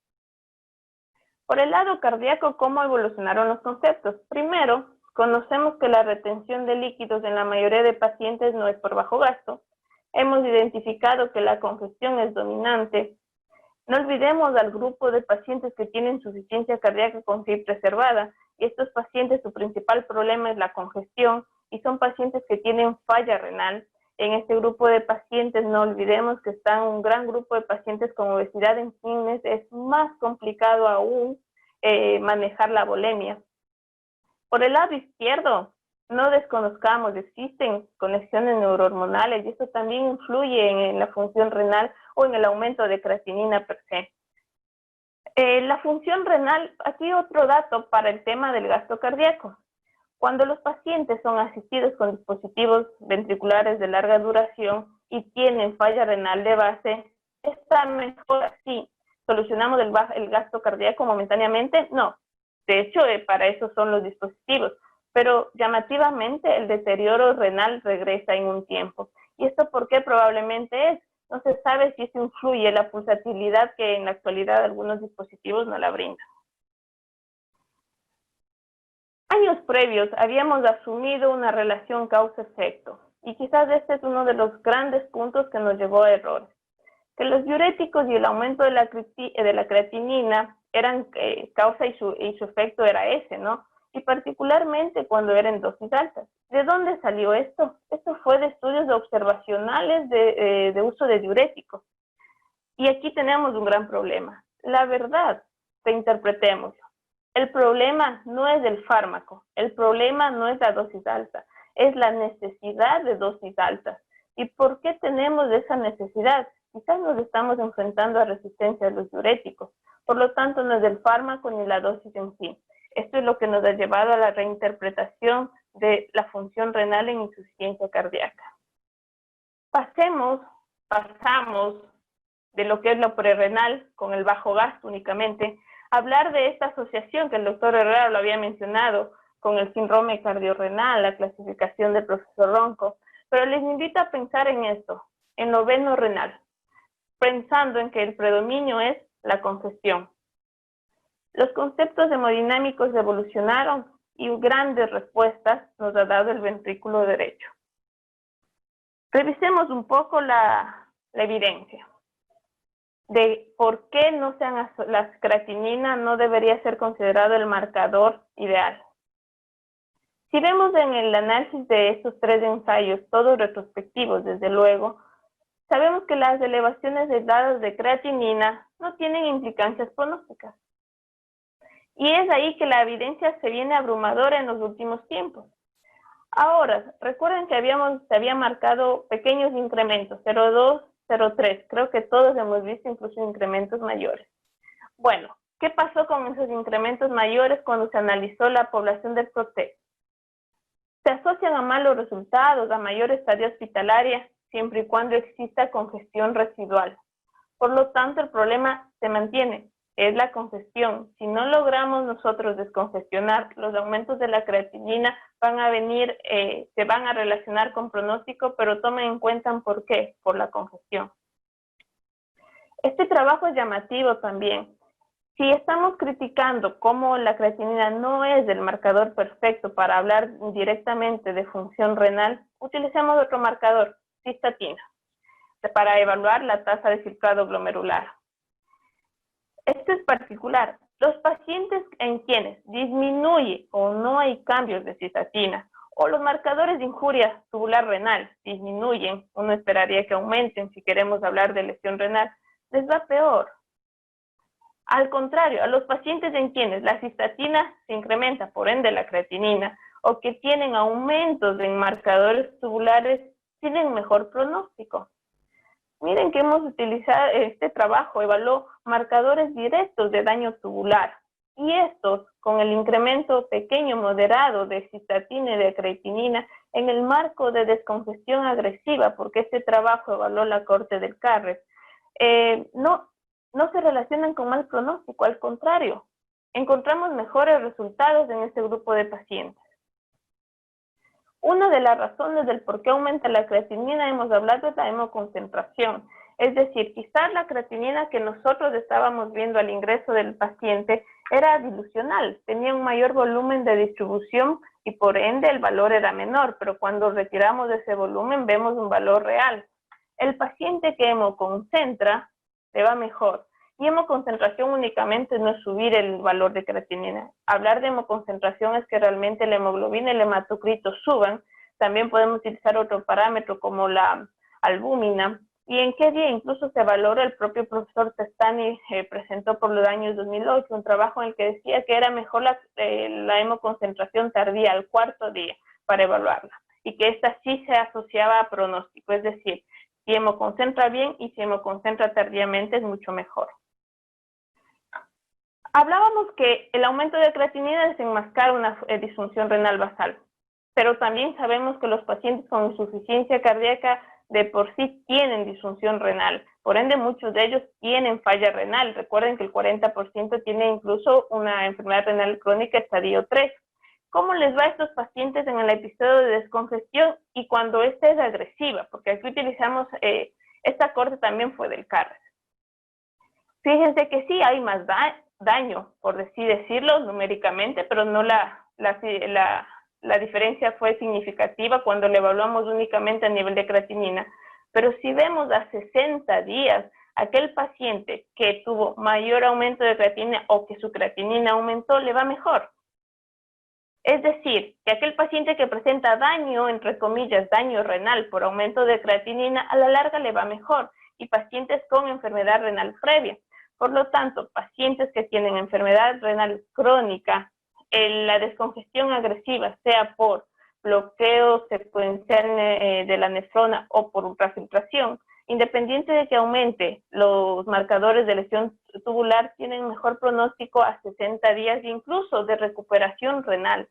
Por el lado cardíaco, ¿cómo evolucionaron los conceptos? Primero, conocemos que la retención de líquidos en la mayoría de pacientes no es por bajo gasto. Hemos identificado que la congestión es dominante. No olvidemos al grupo de pacientes que tienen insuficiencia cardíaca con FIB preservada. Y estos pacientes, su principal problema es la congestión y son pacientes que tienen falla renal. En este grupo de pacientes no olvidemos que está un gran grupo de pacientes con obesidad en fines. Es más complicado aún manejar la bulimia. Por el lado izquierdo, no desconozcamos, existen conexiones neurohormonales y esto también influye en la función renal o en el aumento de creatinina per se. La función renal, aquí otro dato para el tema del gasto cardíaco. Cuando los pacientes son asistidos con dispositivos ventriculares de larga duración y tienen falla renal de base, ¿está mejor así? ¿Solucionamos el gasto cardíaco momentáneamente? No. De hecho, para eso son los dispositivos. Pero llamativamente el deterioro renal regresa en un tiempo. ¿Y esto por qué probablemente es? No se sabe si eso influye la pulsatilidad que en la actualidad algunos dispositivos no la brindan. Años previos habíamos asumido una relación causa-efecto y quizás este es uno de los grandes puntos que nos llevó a errores. Que los diuréticos y el aumento de la creatinina eran causa y su efecto era ese, ¿no? Y particularmente cuando eran dosis altas. ¿De dónde salió esto? Esto fue de estudios observacionales de uso de diuréticos. Y aquí tenemos un gran problema. La verdad, reinterpretémoslo. El problema no es el fármaco, el problema no es la dosis alta, es la necesidad de dosis altas. ¿Y por qué tenemos esa necesidad? Quizás nos estamos enfrentando a resistencia a los diuréticos. Por lo tanto, no es el fármaco ni la dosis en sí. Esto es lo que nos ha llevado a la reinterpretación de la función renal en insuficiencia cardíaca. Pasamos de lo que es lo prerrenal con el bajo gasto únicamente, a hablar de esta asociación que el doctor Herrera lo había mencionado con el síndrome cardiorrenal, la clasificación del profesor Ronco, pero les invito a pensar en esto, en lo veno-renal, pensando en que el predominio es la congestión. Los conceptos hemodinámicos evolucionaron y grandes respuestas nos ha dado el ventrículo derecho. Revisemos un poco la evidencia de por qué la creatinina no debería ser considerado el marcador ideal. Si vemos en el análisis de estos 3 ensayos, todos retrospectivos desde luego, sabemos que las elevaciones de datos de creatinina no tienen implicancias pronósticas. Y es ahí que la evidencia se viene abrumadora en los últimos tiempos. Ahora, recuerden que se había marcado pequeños incrementos, 0,2, 0,3. Creo que todos hemos visto incluso incrementos mayores. Bueno, ¿qué pasó con esos incrementos mayores cuando se analizó la población del PROTEC? Se asocian a malos resultados, a mayor estadía hospitalaria, siempre y cuando exista congestión residual. Por lo tanto, el problema se mantiene, es la congestión. Si no logramos nosotros descongestionar, los aumentos de la creatinina van a venir, se van a relacionar con pronóstico, pero tomen en cuenta por qué, por la congestión. Este trabajo es llamativo también. Si estamos criticando cómo la creatinina no es el marcador perfecto para hablar directamente de función renal, utilicemos otro marcador, cistatina, para evaluar la tasa de filtrado glomerular. Esto es particular. Los pacientes en quienes disminuye o no hay cambios de cistatina, o los marcadores de injuria tubular renal disminuyen, uno esperaría que aumenten si queremos hablar de lesión renal, les va peor. Al contrario, a los pacientes en quienes la cistatina se incrementa, por ende la creatinina, o que tienen aumentos en marcadores tubulares, tienen mejor pronóstico. Miren que hemos utilizado este trabajo, evaluó marcadores directos de daño tubular, y estos, con el incremento pequeño moderado de cistatina y de creatinina, en el marco de descongestión agresiva, porque este trabajo evaluó la corte del Carrer, no se relacionan con mal pronóstico, al contrario, encontramos mejores resultados en este grupo de pacientes. Una de las razones del por qué aumenta la creatinina, hemos hablado de la hemoconcentración, es decir, quizás la creatinina que nosotros estábamos viendo al ingreso del paciente era dilucional, tenía un mayor volumen de distribución y por ende el valor era menor, pero cuando retiramos de ese volumen vemos un valor real. El paciente que hemoconcentra le va mejor. Y hemoconcentración únicamente no es subir el valor de creatinina. Hablar de hemoconcentración es que realmente la hemoglobina y el hematocrito suban. También podemos utilizar otro parámetro como la albúmina. Y en qué día incluso se valora, el propio profesor Testani presentó por los años 2008 un trabajo en el que decía que era mejor la hemoconcentración tardía al cuarto día para evaluarla. Y que esta sí se asociaba a pronóstico, es decir, si hemoconcentra bien y si hemoconcentra tardíamente es mucho mejor. Hablábamos que el aumento de creatinina desenmascara una disfunción renal basal, pero también sabemos que los pacientes con insuficiencia cardíaca de por sí tienen disfunción renal, por ende muchos de ellos tienen falla renal. Recuerden que el 40% tiene incluso una enfermedad renal crónica estadio 3. ¿Cómo les va a estos pacientes en el episodio de descongestión y cuando esta es agresiva? Porque aquí utilizamos, esta corte también fue del Carrer. Fíjense que sí hay más daño, por así decirlo, numéricamente, pero no la diferencia fue significativa cuando le evaluamos únicamente a nivel de creatinina. Pero si vemos a 60 días, aquel paciente que tuvo mayor aumento de creatinina o que su creatinina aumentó, le va mejor. Es decir, que aquel paciente que presenta daño, entre comillas, daño renal por aumento de creatinina, a la larga le va mejor, y pacientes con enfermedad renal previa. Por lo tanto, pacientes que tienen enfermedad renal crónica, la descongestión agresiva, sea por bloqueo secuencial de la nefrona o por ultrafiltración, independiente de que aumente los marcadores de lesión tubular, tienen mejor pronóstico a 60 días incluso de recuperación renal.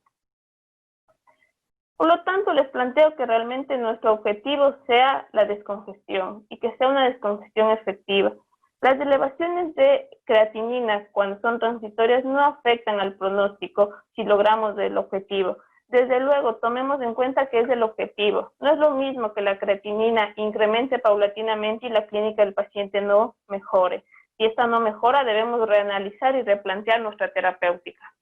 Por lo tanto, les planteo que realmente nuestro objetivo sea la descongestión y que sea una descongestión efectiva. Las elevaciones de creatinina cuando son transitorias no afectan al pronóstico si logramos el objetivo. Desde luego, tomemos en cuenta que es el objetivo. No es lo mismo que la creatinina incremente paulatinamente y la clínica del paciente no mejore. Si esta no mejora, debemos reanalizar y replantear nuestra terapéutica.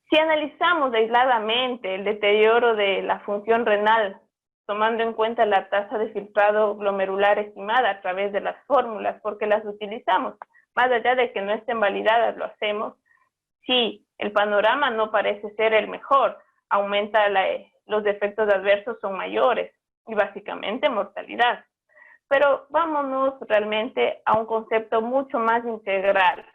Si analizamos aisladamente el deterioro de la función renal, tomando en cuenta la tasa de filtrado glomerular estimada a través de las fórmulas, porque las utilizamos, más allá de que no estén validadas, lo hacemos. Sí, el panorama no parece ser el mejor, aumenta los efectos adversos son mayores y básicamente mortalidad. Pero vámonos realmente a un concepto mucho más integral.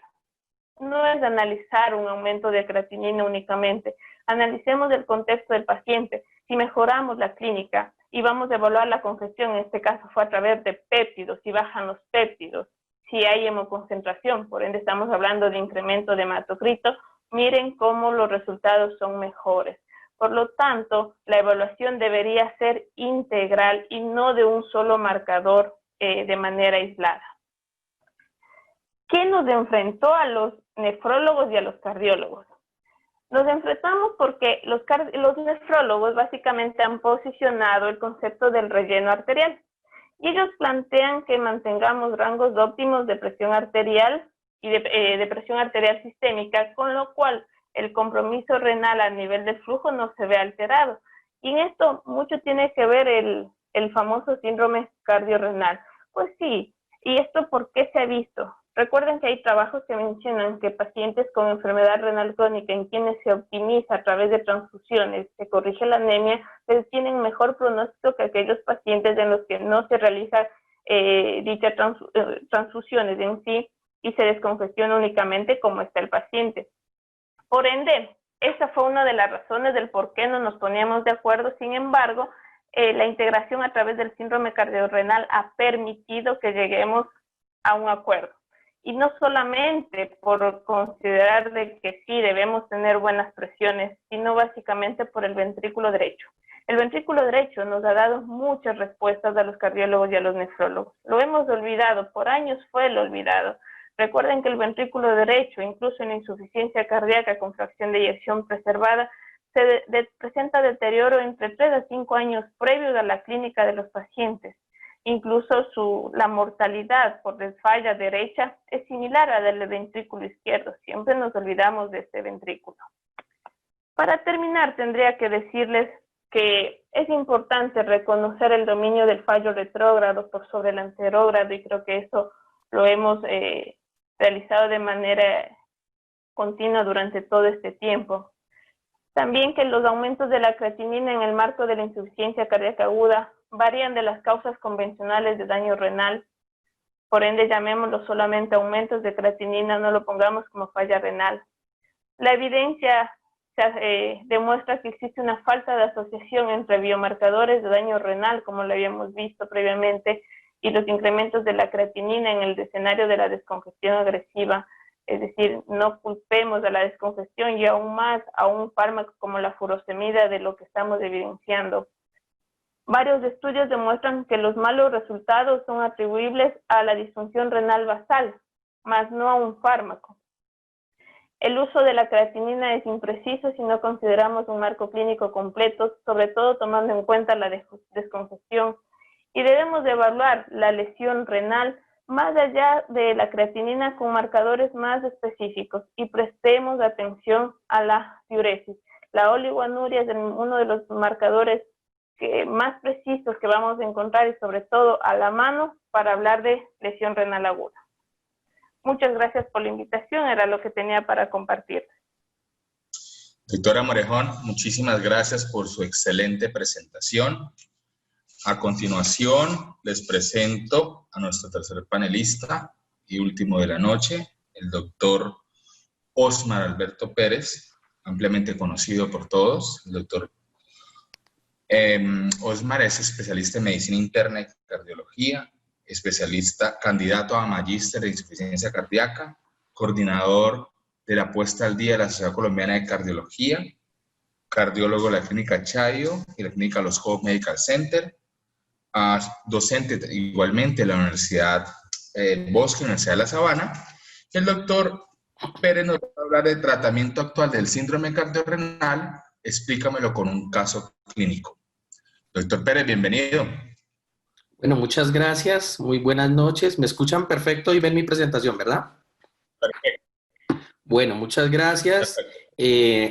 No es analizar un aumento de creatinina únicamente, Analicemos el contexto del paciente. Si mejoramos la clínica y vamos a evaluar la congestión, en este caso fue a través de péptidos, si bajan los péptidos, si hay hemoconcentración, por ende estamos hablando de incremento de hematocrito, miren cómo los resultados son mejores. Por lo tanto, la evaluación debería ser integral y no de un solo marcador de manera aislada. ¿Qué nos enfrentó a los nefrólogos y a los cardiólogos? Nos enfrentamos porque los nefrólogos básicamente han posicionado el concepto del relleno arterial y ellos plantean que mantengamos rangos óptimos de presión arterial y de presión arterial sistémica, con lo cual el compromiso renal a nivel del flujo no se ve alterado. Y en esto mucho tiene que ver el famoso síndrome cardiorrenal. Pues sí, ¿y esto por qué se ha visto? Recuerden que hay trabajos que mencionan que pacientes con enfermedad renal crónica en quienes se optimiza a través de transfusiones, se corrige la anemia, pues tienen mejor pronóstico que aquellos pacientes en los que no se realizan dichas transfusiones en sí y se descongestiona únicamente como está el paciente. Por ende, esa fue una de las razones del por qué no nos poníamos de acuerdo. Sin embargo, la integración a través del síndrome cardiorrenal ha permitido que lleguemos a un acuerdo. Y no solamente por considerar de que sí debemos tener buenas presiones, sino básicamente por el ventrículo derecho. El ventrículo derecho nos ha dado muchas respuestas a los cardiólogos y a los nefrólogos. Lo hemos olvidado, por años fue el olvidado. Recuerden que el ventrículo derecho, incluso en insuficiencia cardíaca con fracción de eyección preservada, se presenta deterioro entre 3 a 5 años previos a la clínica de los pacientes. Incluso la mortalidad por desfalla derecha es similar a la del ventrículo izquierdo. Siempre nos olvidamos de este ventrículo. Para terminar, tendría que decirles que es importante reconocer el dominio del fallo retrógrado por sobre el anterógrado, y creo que eso lo hemos realizado de manera continua durante todo este tiempo. También que los aumentos de la creatinina en el marco de la insuficiencia cardíaca aguda varían de las causas convencionales de daño renal. Por ende, llamémoslo solamente aumentos de creatinina, no lo pongamos como falla renal. La evidencia demuestra que existe una falta de asociación entre biomarcadores de daño renal, como lo habíamos visto previamente, y los incrementos de la creatinina en el escenario de la descongestión agresiva. Es decir, no culpemos a la descongestión y aún más a un fármaco como la furosemida de lo que estamos evidenciando. Varios estudios demuestran que los malos resultados son atribuibles a la disfunción renal basal, más no a un fármaco. El uso de la creatinina es impreciso si no consideramos un marco clínico completo, sobre todo tomando en cuenta la descongestión, y debemos de evaluar la lesión renal más allá de la creatinina con marcadores más específicos y prestemos atención a la diuresis. La oligoanuria es uno de los marcadores más precisos que vamos a encontrar y sobre todo a la mano para hablar de lesión renal aguda. Muchas gracias por la invitación, era lo que tenía para compartir. Doctora Morejón, muchísimas gracias por su excelente presentación. A continuación, les presento a nuestro tercer panelista y último de la noche, el doctor Osmar Alberto Pérez, ampliamente conocido por todos. El doctor Osmar es especialista en medicina interna y cardiología, especialista, candidato a magíster de insuficiencia cardíaca, coordinador de la puesta al día de la Sociedad Colombiana de Cardiología, cardiólogo de la Clínica Chayo y la Clínica Los Hope Medical Center, docente igualmente de la Universidad Bosque, Universidad de La Sabana. El doctor Pérez nos va a hablar del tratamiento actual del síndrome cardiorrenal. Explícamelo con un caso clínico. Doctor Pérez, bienvenido. Bueno, muchas gracias. Muy buenas noches. ¿Me escuchan perfecto y ven mi presentación, verdad? Perfecto. Bueno, muchas gracias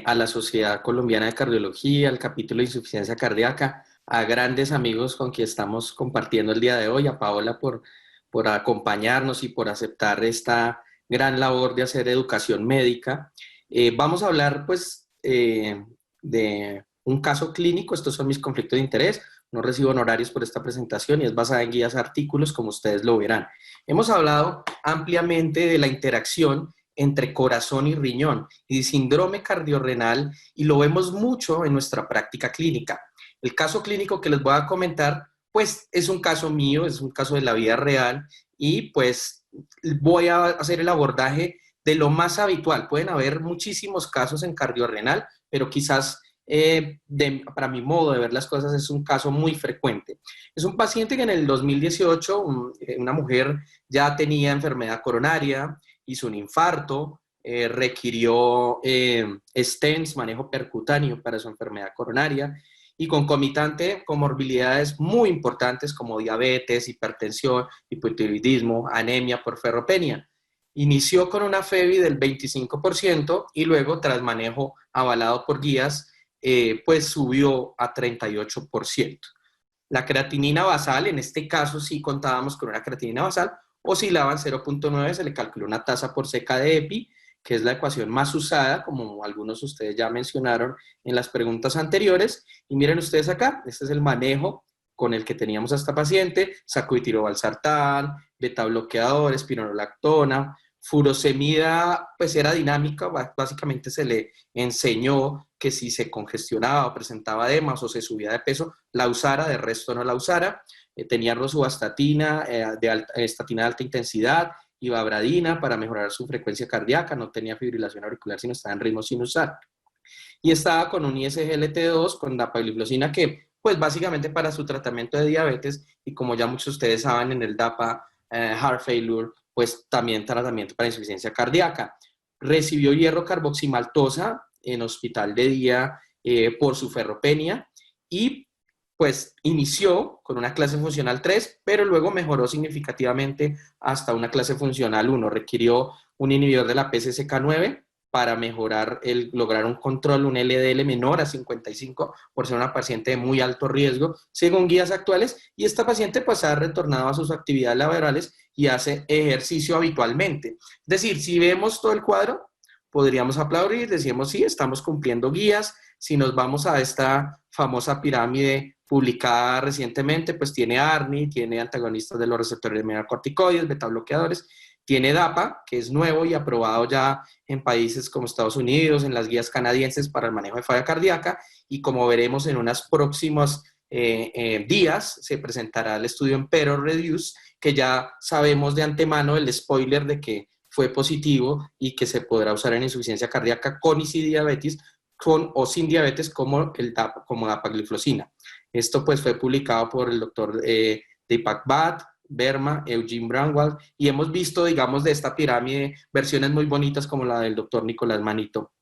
a la Sociedad Colombiana de Cardiología, al capítulo de insuficiencia cardíaca, a grandes amigos con quien estamos compartiendo el día de hoy, a Paola por acompañarnos y por aceptar esta gran labor de hacer educación médica. Vamos a hablar, pues, de un caso clínico. Estos son mis conflictos de interés. No recibo honorarios por esta presentación y es basada en guías, artículos, como ustedes lo verán. Hemos hablado ampliamente de la interacción entre corazón y riñón, y síndrome cardiorrenal, y lo vemos mucho en nuestra práctica clínica. El caso clínico que les voy a comentar, pues es un caso mío, es un caso de la vida real, y pues voy a hacer el abordaje de lo más habitual. Pueden haber muchísimos casos en cardiorrenal, pero quizás para mi modo de ver las cosas es un caso muy frecuente. Es un paciente que en el 2018, una mujer ya tenía enfermedad coronaria, hizo un infarto, requirió stents, manejo percutáneo para su enfermedad coronaria, y concomitante comorbilidades muy importantes como diabetes, hipertensión, hipotiroidismo, anemia por ferropenia. Inició con una FEBI del 25% y luego, tras manejo avalado por guías, pues subió a 38%. La creatinina basal, en este caso sí contábamos con una creatinina basal, oscilaba en 0.9, se le calculó una tasa por seca de EPI, que es la ecuación más usada, como algunos de ustedes ya mencionaron en las preguntas anteriores. Y miren ustedes acá, este es el manejo con el que teníamos a esta paciente: sacubitril/valsartán, beta-bloqueador, espironolactona, furosemida, pues era dinámica, básicamente se le enseñó que si se congestionaba o presentaba edemas o se subía de peso, la usara, de resto no la usara. Tenía rosuvastatina, estatina de alta intensidad, ivabradina para mejorar su frecuencia cardíaca, no tenía fibrilación auricular, sino estaba en ritmo sinusal. Y estaba con un ISGLT2 con dapagliflozina, que pues básicamente para su tratamiento de diabetes, y como ya muchos de ustedes saben, en el DAPA heart failure, pues también tratamiento para insuficiencia cardíaca. Recibió hierro carboximaltosa en hospital de día por su ferropenia, y pues inició con una clase funcional 3, pero luego mejoró significativamente hasta una clase funcional 1. Requirió un inhibidor de la PCSK9 para lograr un control, un LDL menor a 55, por ser una paciente de muy alto riesgo, según guías actuales, y esta paciente pues ha retornado a sus actividades laborales y hace ejercicio habitualmente. Es decir, si vemos todo el cuadro, podríamos aplaudir, decíamos sí, estamos cumpliendo guías. Si nos vamos a esta famosa pirámide publicada recientemente, pues tiene ARNI, tiene antagonistas de los receptores mineralocorticoides, beta bloqueadores, tiene DAPA, que es nuevo y aprobado ya en países como Estados Unidos, en las guías canadienses para el manejo de falla cardíaca, y como veremos en unos próximos días, se presentará el estudio Empero Reduce, que ya sabemos de antemano el spoiler de que fue positivo y que se podrá usar en insuficiencia cardíaca con y sin diabetes, con o sin diabetes, como dapagliflozina. Esto pues fue publicado por el doctor Deepak Bhatt, Verma, Eugene Braunwald, y hemos visto, digamos, de esta pirámide versiones muy bonitas como la del doctor Nicolás Manito.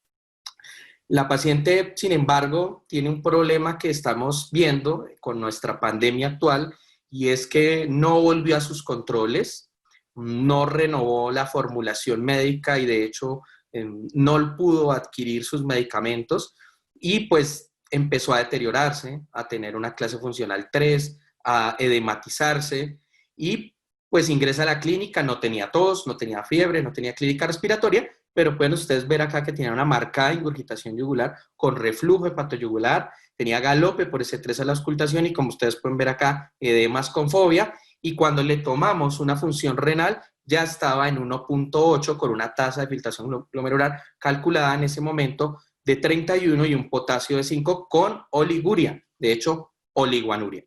La paciente, sin embargo, tiene un problema que estamos viendo con nuestra pandemia actual, y es que no volvió a sus controles, no renovó la formulación médica y de hecho no pudo adquirir sus medicamentos, y pues empezó a deteriorarse, a tener una clase funcional 3, a edematizarse, y pues ingresa a la clínica, no tenía tos, no tenía fiebre, no tenía clínica respiratoria, pero pueden ustedes ver acá que tenía una marcada ingurgitación yugular con reflujo hepatoyugular, tenía galope por S3 a la auscultación, y como ustedes pueden ver acá, edemas con fobia, y cuando le tomamos una función renal, ya estaba en 1.8 con una tasa de filtración glomerular calculada en ese momento de 31 y un potasio de 5 con oliguria, de hecho, oliguanuria.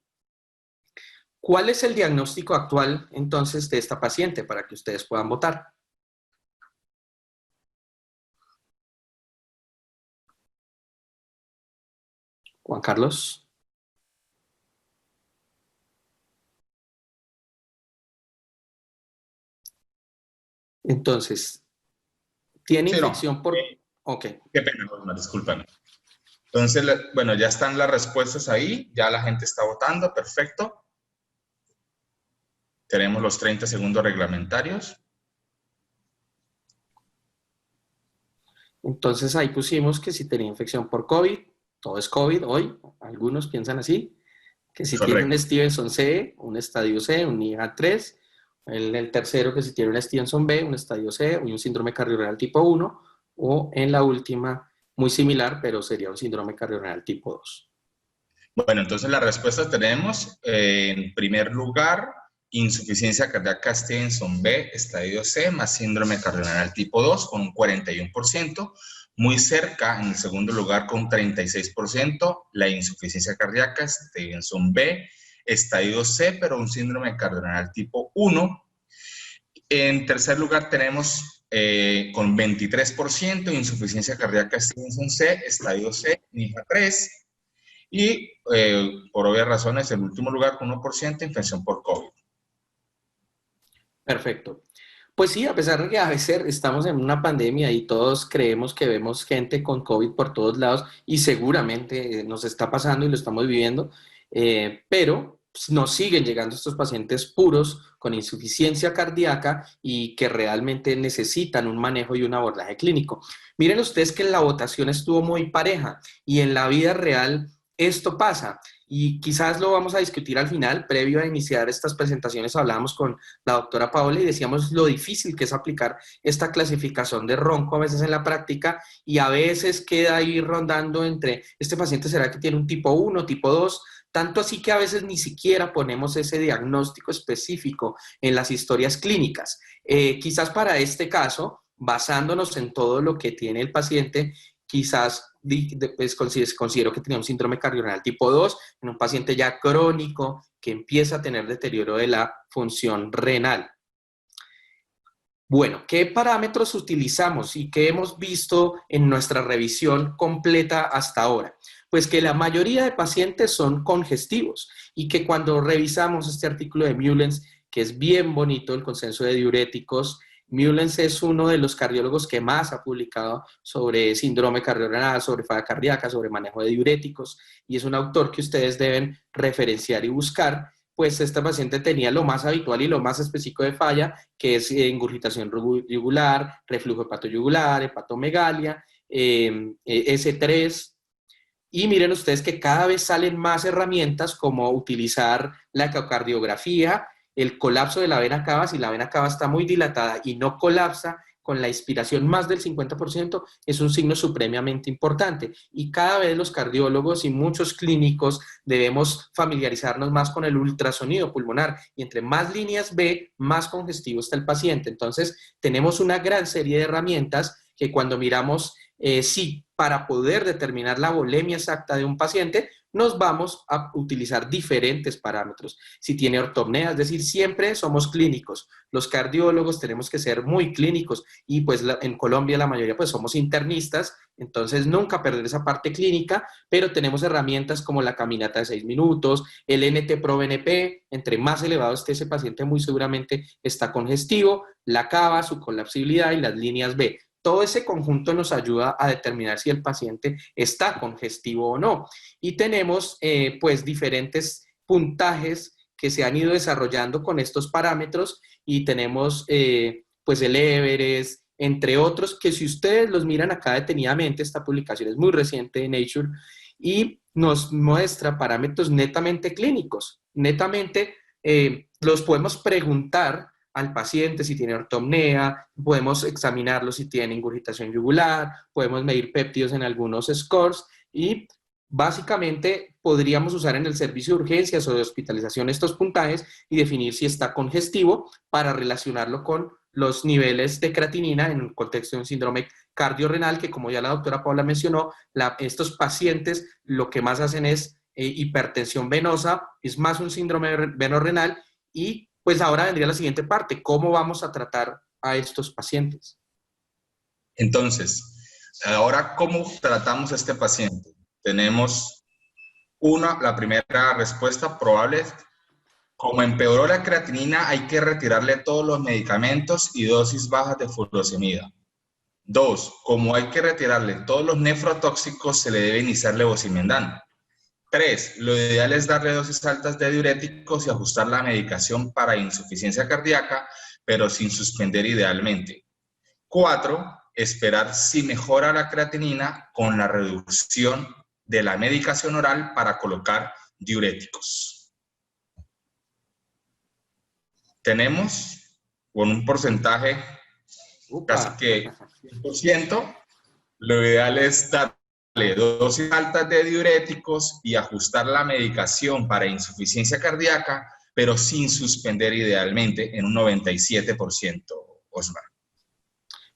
¿Cuál es el diagnóstico actual entonces de esta paciente para que ustedes puedan votar? Juan Carlos. Entonces, ¿tiene infección por...? Ok. Qué pena, Norma, discúlpame. Entonces, bueno, ya están las respuestas ahí, ya la gente está votando, perfecto. Tenemos los 30 segundos reglamentarios. Entonces ahí pusimos que si tenía infección por COVID, todo es COVID hoy, algunos piensan así, que si Correcto. tiene un Stevenson C, un estadio C, un NIHA 3, el tercero que si tiene un Stevenson B, un estadio C, y un síndrome cardiorrenal tipo 1, o en la última, muy similar, pero sería un síndrome cardiorrenal tipo 2. Bueno, entonces las respuestas tenemos, en primer lugar, insuficiencia cardíaca Stevenson B, estadio C, más síndrome cardiorenal tipo 2 con un 41%. Muy cerca, en el segundo lugar, con 36%, la insuficiencia cardíaca Stevenson B, estadio C, pero un síndrome cardiorenal tipo 1. En tercer lugar tenemos con 23% insuficiencia cardíaca Stevenson C, estadio C, NIFA 3. Y por obvias razones, el último lugar con 1%, infección por COVID. Perfecto. Pues sí, a pesar de que a veces estamos en una pandemia y todos creemos que vemos gente con COVID por todos lados y seguramente nos está pasando y lo estamos viviendo, pero nos siguen llegando estos pacientes puros con insuficiencia cardíaca y que realmente necesitan un manejo y un abordaje clínico. Miren ustedes que la votación estuvo muy pareja y en la vida real esto pasa. Y quizás lo vamos a discutir al final, previo a iniciar estas presentaciones hablábamos con la doctora Paola y decíamos lo difícil que es aplicar esta clasificación de ronco a veces en la práctica y a veces queda ahí rondando entre, ¿este paciente será que tiene un tipo 1, tipo 2? Tanto así que a veces ni siquiera ponemos ese diagnóstico específico en las historias clínicas. Quizás para este caso, basándonos en todo lo que tiene el paciente, quizás pues, considero que tenía un síndrome cardiorenal tipo 2 en un paciente ya crónico que empieza a tener deterioro de la función renal. Bueno, ¿qué parámetros utilizamos y qué hemos visto en nuestra revisión completa hasta ahora? Pues que la mayoría de pacientes son congestivos y que cuando revisamos este artículo de Mullens, que es bien bonito, el consenso de diuréticos, Mullens es uno de los cardiólogos que más ha publicado sobre síndrome cardiorenal, sobre falla cardíaca, sobre manejo de diuréticos, y es un autor que ustedes deben referenciar y buscar, pues esta paciente tenía lo más habitual y lo más específico de falla, que es ingurgitación yugular, reflujo hepatoyugular, hepatomegalia, S3, y miren ustedes que cada vez salen más herramientas como utilizar la ecocardiografía, el colapso de la vena cava, si la vena cava está muy dilatada y no colapsa con la inspiración más del 50%, es un signo supremamente importante. Y cada vez los cardiólogos y muchos clínicos debemos familiarizarnos más con el ultrasonido pulmonar. Y entre más líneas B, más congestivo está el paciente. Entonces, tenemos una gran serie de herramientas que cuando miramos, para poder determinar la volemia exacta de un paciente, nos vamos a utilizar diferentes parámetros. Si tiene ortopnea, es decir, siempre somos clínicos. Los cardiólogos tenemos que ser muy clínicos y pues en Colombia la mayoría pues somos internistas, entonces nunca perder esa parte clínica, pero tenemos herramientas como la caminata de 6 minutos, el NT-proBNP, entre más elevado esté ese paciente muy seguramente está congestivo, la cava, su colapsibilidad y las líneas B. Todo ese conjunto nos ayuda a determinar si el paciente está congestivo o no. Y tenemos pues diferentes puntajes que se han ido desarrollando con estos parámetros y tenemos pues el Everest, entre otros, que si ustedes los miran acá detenidamente, esta publicación es muy reciente de Nature y nos muestra parámetros netamente clínicos. Netamente los podemos preguntar al paciente si tiene ortopnea, podemos examinarlo si tiene ingurgitación yugular, podemos medir péptidos en algunos scores y básicamente podríamos usar en el servicio de urgencias o de hospitalización estos puntajes y definir si está congestivo para relacionarlo con los niveles de creatinina en el contexto de un síndrome cardiorrenal que, como ya la doctora Paula mencionó, estos pacientes lo que más hacen es hipertensión venosa, es más un síndrome venorrenal y pues ahora vendría la siguiente parte, ¿cómo vamos a tratar a estos pacientes? Entonces, ahora, ¿cómo tratamos a este paciente? Tenemos la primera respuesta probable, como empeoró la creatinina, hay que retirarle todos los medicamentos y dosis bajas de furosemida. 2, como hay que retirarle todos los nefrotóxicos, se le debe iniciar levosimendan. 3, lo ideal es darle dosis altas de diuréticos y ajustar la medicación para insuficiencia cardíaca, pero sin suspender idealmente. 4, esperar si mejora la creatinina con la reducción de la medicación oral para colocar diuréticos. Tenemos con un porcentaje casi que 100%, lo ideal es darle dosis altas de diuréticos y ajustar la medicación para insuficiencia cardíaca, pero sin suspender idealmente en un 97%, Osmar.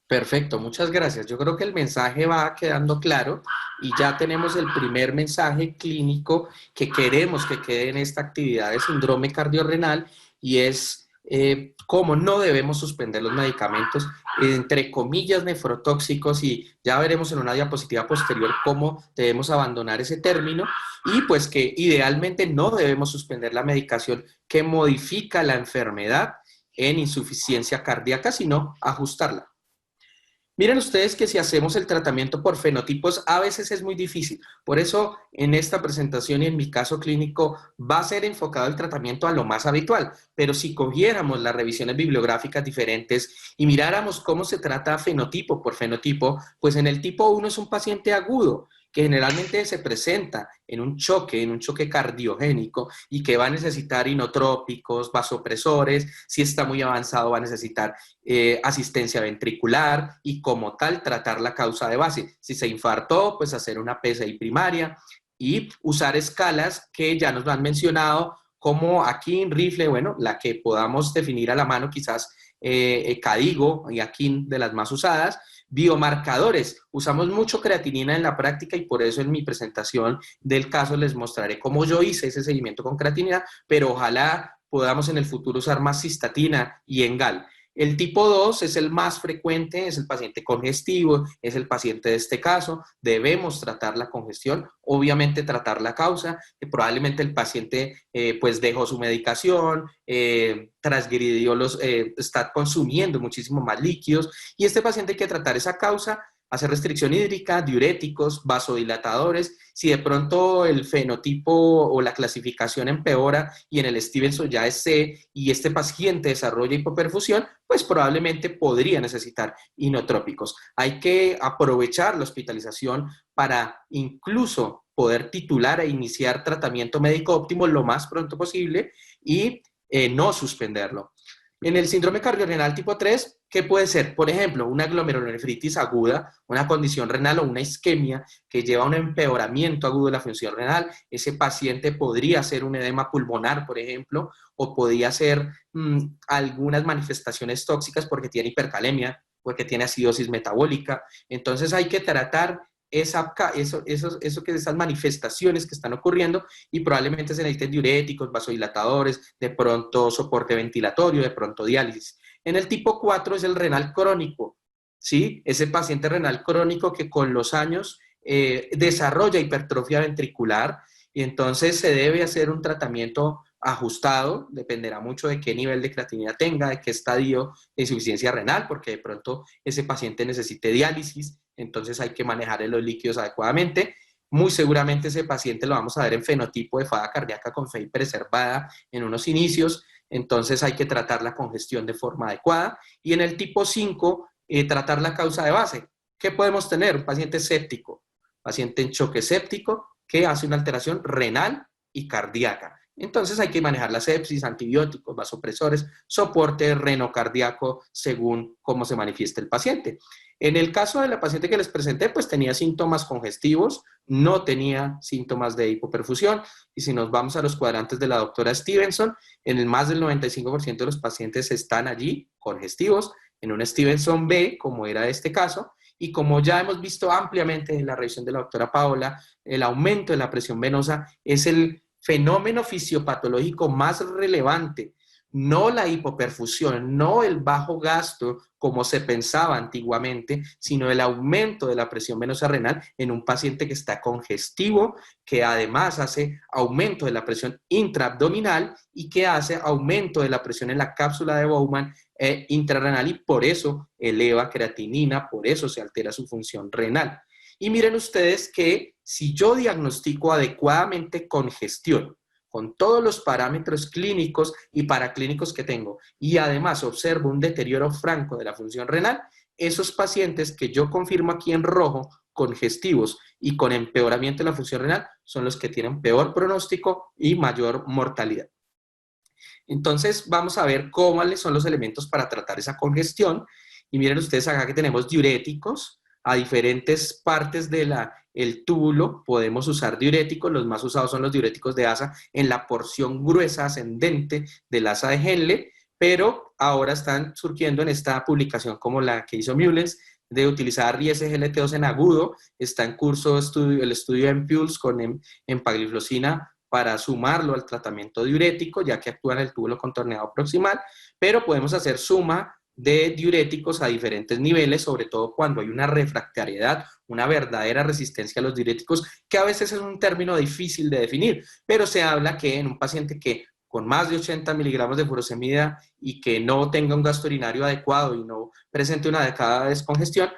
Perfecto, muchas gracias. Yo creo que el mensaje va quedando claro y ya tenemos el primer mensaje clínico que queremos que quede en esta actividad de síndrome cardiorrenal y es cómo no debemos suspender los medicamentos, entre comillas, nefrotóxicos, y ya veremos en una diapositiva posterior cómo debemos abandonar ese término, y pues que idealmente no debemos suspender la medicación que modifica la enfermedad en insuficiencia cardíaca, sino ajustarla. Miren ustedes que si hacemos el tratamiento por fenotipos, a veces es muy difícil. Por eso, en esta presentación y en mi caso clínico, va a ser enfocado el tratamiento a lo más habitual. Pero si cogiéramos las revisiones bibliográficas diferentes y miráramos cómo se trata fenotipo por fenotipo, pues en el tipo 1 es un paciente agudo, que generalmente se presenta en un choque cardiogénico y que va a necesitar inotrópicos, vasopresores, si está muy avanzado va a necesitar asistencia ventricular y como tal tratar la causa de base. Si se infartó, pues hacer una PCI primaria y usar escalas que ya nos han mencionado como Akin, Rifle, bueno, la que podamos definir a la mano quizás Cadigo y Akin de las más usadas. Biomarcadores, usamos mucho creatinina en la práctica y por eso en mi presentación del caso les mostraré cómo yo hice ese seguimiento con creatinina, pero ojalá podamos en el futuro usar más cistatina y Engal. El tipo 2 es el más frecuente, es el paciente congestivo, es el paciente de este caso. Debemos tratar la congestión, obviamente tratar la causa, que probablemente el paciente pues dejó su medicación, transgredió está consumiendo muchísimo más líquidos y este paciente hay que tratar esa causa, hacer restricción hídrica, diuréticos, vasodilatadores. Si de pronto el fenotipo o la clasificación empeora y en el Stevenson ya es C y este paciente desarrolla hipoperfusión, pues probablemente podría necesitar inotrópicos. Hay que aprovechar la hospitalización para incluso poder titular e iniciar tratamiento médico óptimo lo más pronto posible y no suspenderlo. En el síndrome cardiorrenal tipo 3, ¿qué puede ser? Por ejemplo, una glomerulonefritis aguda, una condición renal o una isquemia que lleva a un empeoramiento agudo de la función renal. Ese paciente podría ser un edema pulmonar, por ejemplo, o podría ser algunas manifestaciones tóxicas porque tiene hipercalemia, porque tiene acidosis metabólica. Entonces hay que tratar esas manifestaciones que están ocurriendo y probablemente se necesiten diuréticos, vasodilatadores, de pronto soporte ventilatorio, de pronto diálisis. En el tipo 4 es el renal crónico, ¿sí? Ese paciente renal crónico que con los años desarrolla hipertrofia ventricular y entonces se debe hacer un tratamiento ajustado, dependerá mucho de qué nivel de creatinina tenga, de qué estadio de insuficiencia renal, porque de pronto ese paciente necesite diálisis, entonces hay que manejar los líquidos adecuadamente. Muy seguramente ese paciente lo vamos a ver en fenotipo de falla cardíaca con fe preservada en unos inicios, entonces hay que tratar la congestión de forma adecuada. Y en el tipo 5, tratar la causa de base. ¿Qué podemos tener? Un paciente séptico, paciente en choque séptico que hace una alteración renal y cardíaca. Entonces hay que manejar la sepsis, antibióticos, vasopresores, soporte renocardíaco según cómo se manifieste el paciente. En el caso de la paciente que les presenté, pues tenía síntomas congestivos, no tenía síntomas de hipoperfusión. Y si nos vamos a los cuadrantes de la doctora Stevenson, en el más del 95% de los pacientes están allí congestivos, en un Stevenson B, como era este caso, y como ya hemos visto ampliamente en la revisión de la doctora Paola, el aumento de la presión venosa es el fenómeno fisiopatológico más relevante, no la hipoperfusión, no el bajo gasto como se pensaba antiguamente, sino el aumento de la presión venosa renal en un paciente que está congestivo, que además hace aumento de la presión intraabdominal y que hace aumento de la presión en la cápsula de Bowman intrarrenal y por eso eleva creatinina, por eso se altera su función renal. Y miren ustedes que si yo diagnostico adecuadamente congestión, con todos los parámetros clínicos y paraclínicos que tengo, y además observo un deterioro franco de la función renal, esos pacientes que yo confirmo aquí en rojo, congestivos y con empeoramiento de la función renal, son los que tienen peor pronóstico y mayor mortalidad. Entonces, vamos a ver cuáles son los elementos para tratar esa congestión. Y miren ustedes acá que tenemos diuréticos, a diferentes partes del túbulo podemos usar diuréticos. Los más usados son los diuréticos de asa en la porción gruesa ascendente del asa de Henle, pero ahora están surgiendo en esta publicación como la que hizo Mullens, de utilizar ISGLT2 en agudo. Está en curso el estudio EMPULSE con empagliflozina para sumarlo al tratamiento diurético, ya que actúa en el túbulo contorneado proximal, pero podemos hacer suma de diuréticos a diferentes niveles, sobre todo cuando hay una refractariedad, una verdadera resistencia a los diuréticos, que a veces es un término difícil de definir, pero se habla que en un paciente que con más de 80 miligramos de furosemida y que no tenga un gasto urinario adecuado y no presente una adecuada descongestión,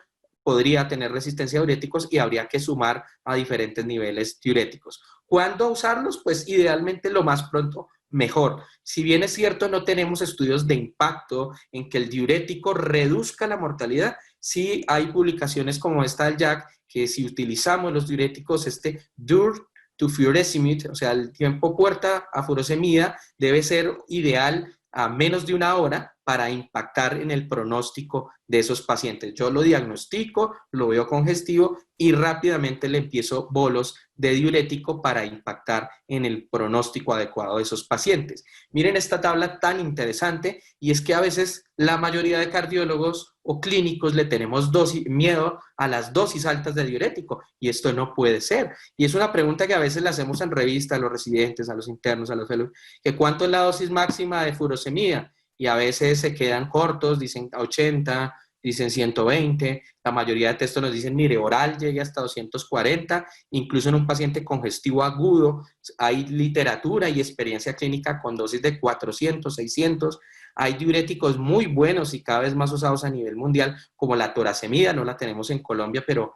podría tener resistencia a diuréticos y habría que sumar a diferentes niveles diuréticos. ¿Cuándo usarlos? Pues idealmente lo más pronto mejor. Si bien es cierto, no tenemos estudios de impacto en que el diurético reduzca la mortalidad, sí hay publicaciones como esta del JACC, que si utilizamos los diuréticos, DUR to furosemide, o sea, el tiempo puerta a furosemida debe ser ideal a menos de 1 hora para impactar en el pronóstico de esos pacientes. Yo lo diagnostico, lo veo congestivo y rápidamente le empiezo bolos de diurético para impactar en el pronóstico adecuado de esos pacientes. Miren esta tabla tan interesante, y es que a veces la mayoría de cardiólogos o clínicos le tenemos miedo a las dosis altas de diurético, y esto no puede ser. Y es una pregunta que a veces le hacemos en revista a los residentes, a los internos, a los fellows, que ¿cuánto es la dosis máxima de furosemida? Y a veces se quedan cortos, dicen 80, dicen 120, la mayoría de textos nos dicen, mire, oral llegue hasta 240, incluso en un paciente congestivo agudo, hay literatura y experiencia clínica con dosis de 400, 600, hay diuréticos muy buenos y cada vez más usados a nivel mundial, como la torasemida, no la tenemos en Colombia, pero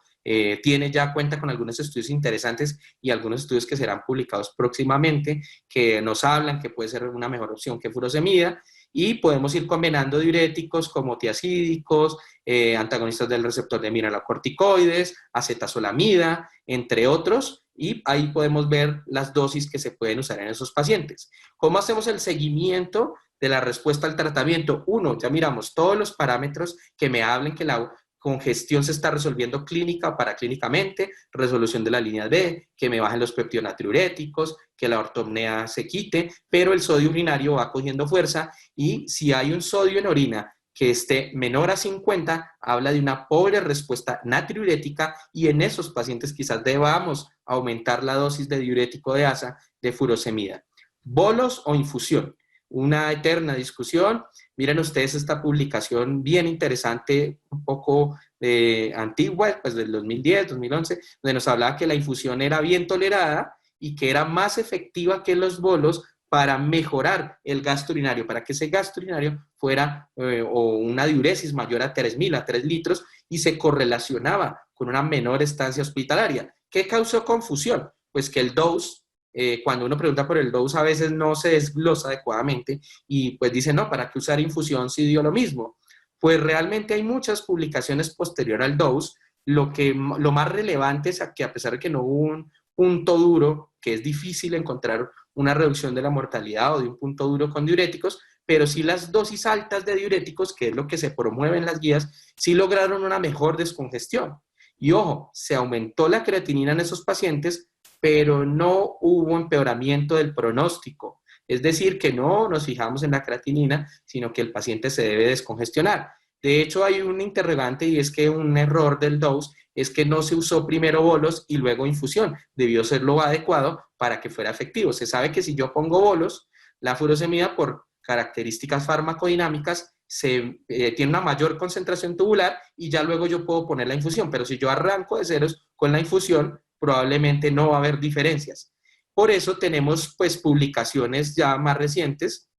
cuenta con algunos estudios interesantes y algunos estudios que serán publicados próximamente, que nos hablan que puede ser una mejor opción que furosemida. Y podemos ir combinando diuréticos como tiazídicos, antagonistas del receptor de mineralocorticoides, acetazolamida, entre otros, y ahí podemos ver las dosis que se pueden usar en esos pacientes. ¿Cómo hacemos el seguimiento de la respuesta al tratamiento? Uno, ya miramos todos los parámetros que me hablen que la congestión se está resolviendo clínica o paraclínicamente, resolución de la línea B, que me bajen los peptidonatriuréticos, que la ortopnea se quite, pero el sodio urinario va cogiendo fuerza, y si hay un sodio en orina que esté menor a 50, habla de una pobre respuesta natriurética, y en esos pacientes quizás debamos aumentar la dosis de diurético de asa de furosemida. ¿Bolos o infusión? Una eterna discusión. Miren ustedes esta publicación bien interesante, un poco antigua, pues del 2010, 2011, donde nos hablaba que la infusión era bien tolerada y que era más efectiva que los bolos para mejorar el gasto urinario, para que ese gasto urinario fuera o una diuresis mayor a 3.000, a 3 litros, y se correlacionaba con una menor estancia hospitalaria. ¿Qué causó confusión? Pues que el dose, cuando uno pregunta por el dose, a veces no se desglosa adecuadamente y pues dice, no, ¿para qué usar infusión si dio lo mismo? Pues realmente hay muchas publicaciones posterior al dose. Lo más relevante es que a pesar de que no hubo un punto duro, que es difícil encontrar una reducción de la mortalidad o de un punto duro con diuréticos, pero sí las dosis altas de diuréticos, que es lo que se promueve en las guías, sí lograron una mejor descongestión. Y ojo, se aumentó la creatinina en esos pacientes, pero no hubo empeoramiento del pronóstico. Es decir, que no nos fijamos en la creatinina, sino que el paciente se debe descongestionar. De hecho, hay un interrogante, y es que un error del dose es que no se usó primero bolos y luego infusión. Debió ser lo adecuado para que fuera efectivo. Se sabe que si yo pongo bolos, la furosemida, por características farmacodinámicas, tiene una mayor concentración tubular y ya luego yo puedo poner la infusión. Pero si yo arranco de ceros con la infusión, probablemente no va a haber diferencias. Por eso tenemos pues publicaciones ya más recientes,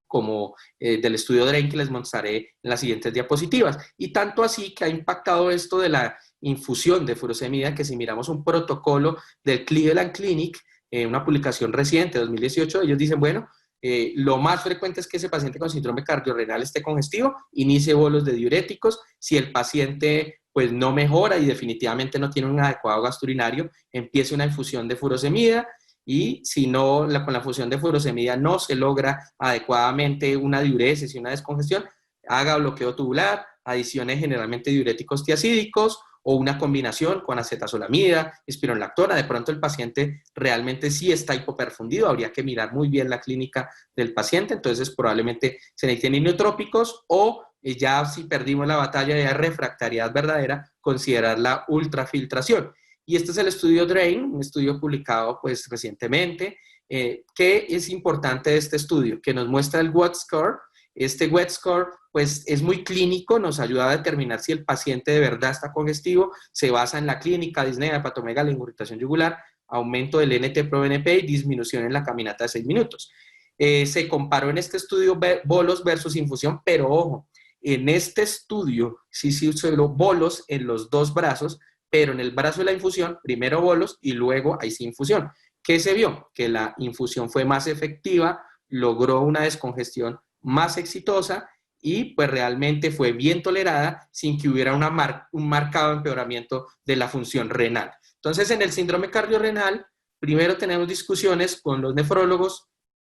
como del estudio Drain, que les mostraré en las siguientes diapositivas. Y tanto así que ha impactado esto de la infusión de furosemida, que si miramos un protocolo del Cleveland Clinic, una publicación reciente, 2018, ellos dicen, bueno, lo más frecuente es que ese paciente con síndrome cardiorrenal esté congestivo, inicie bolos de diuréticos. Si el paciente pues no mejora y definitivamente no tiene un adecuado gasto urinario, empiece una infusión de furosemida, y si no, con la infusión de furosemida no se logra adecuadamente una diuresis y una descongestión, haga bloqueo tubular, adicione generalmente diuréticos tiazídicos, o una combinación con acetazolamida, espironolactona. De pronto el paciente realmente sí está hipoperfundido, habría que mirar muy bien la clínica del paciente, entonces probablemente se necesiten iniotrópicos o ya si perdimos la batalla de refractariedad verdadera, considerar la ultrafiltración. Y este es el estudio DRAIN, un estudio publicado pues recientemente. ¿Qué es importante de este estudio? Que nos muestra el WET score. Este WET score pues es muy clínico, nos ayuda a determinar si el paciente de verdad está congestivo, se basa en la clínica, disnea, hepatomegalia, ingurgitación yugular, aumento del NT-proBNP y disminución en la caminata de 6 minutos. Se comparó en este estudio bolos versus infusión, pero ojo, en este estudio sí se usó bolos en los dos brazos, pero en el brazo de la infusión, primero bolos y luego ahí sí infusión. ¿Qué se vio? Que la infusión fue más efectiva, logró una descongestión más exitosa y pues realmente fue bien tolerada sin que hubiera un marcado empeoramiento de la función renal. Entonces, en el síndrome cardiorrenal, primero tenemos discusiones con los nefrólogos.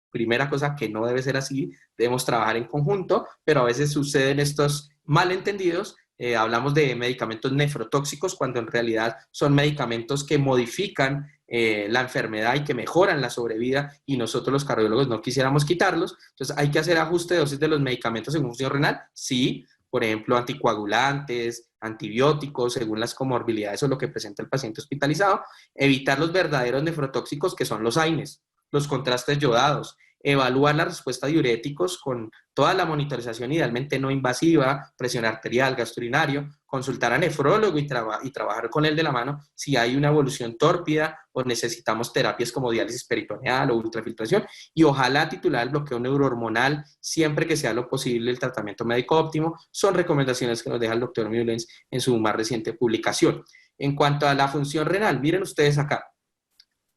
Primera cosa, que no debe ser así, debemos trabajar en conjunto, pero a veces suceden estos malentendidos. Hablamos de medicamentos nefrotóxicos cuando en realidad son medicamentos que modifican la enfermedad y que mejoran la sobrevida y nosotros los cardiólogos no quisiéramos quitarlos. Entonces, ¿hay que hacer ajuste de dosis de los medicamentos en función renal? Sí, por ejemplo, anticoagulantes, antibióticos, según las comorbilidades o lo que presenta el paciente hospitalizado. Evitar los verdaderos nefrotóxicos que son los AINES, los contrastes yodados. Evaluar la respuesta a diuréticos con toda la monitorización idealmente no invasiva, presión arterial, gastrourinario, consultar a nefrólogo y trabajar con él de la mano si hay una evolución tórpida o necesitamos terapias como diálisis peritoneal o ultrafiltración y ojalá titular el bloqueo neurohormonal siempre que sea lo posible el tratamiento médico óptimo. Son recomendaciones que nos deja el doctor Mullens en su más reciente publicación. En cuanto a la función renal, miren ustedes acá.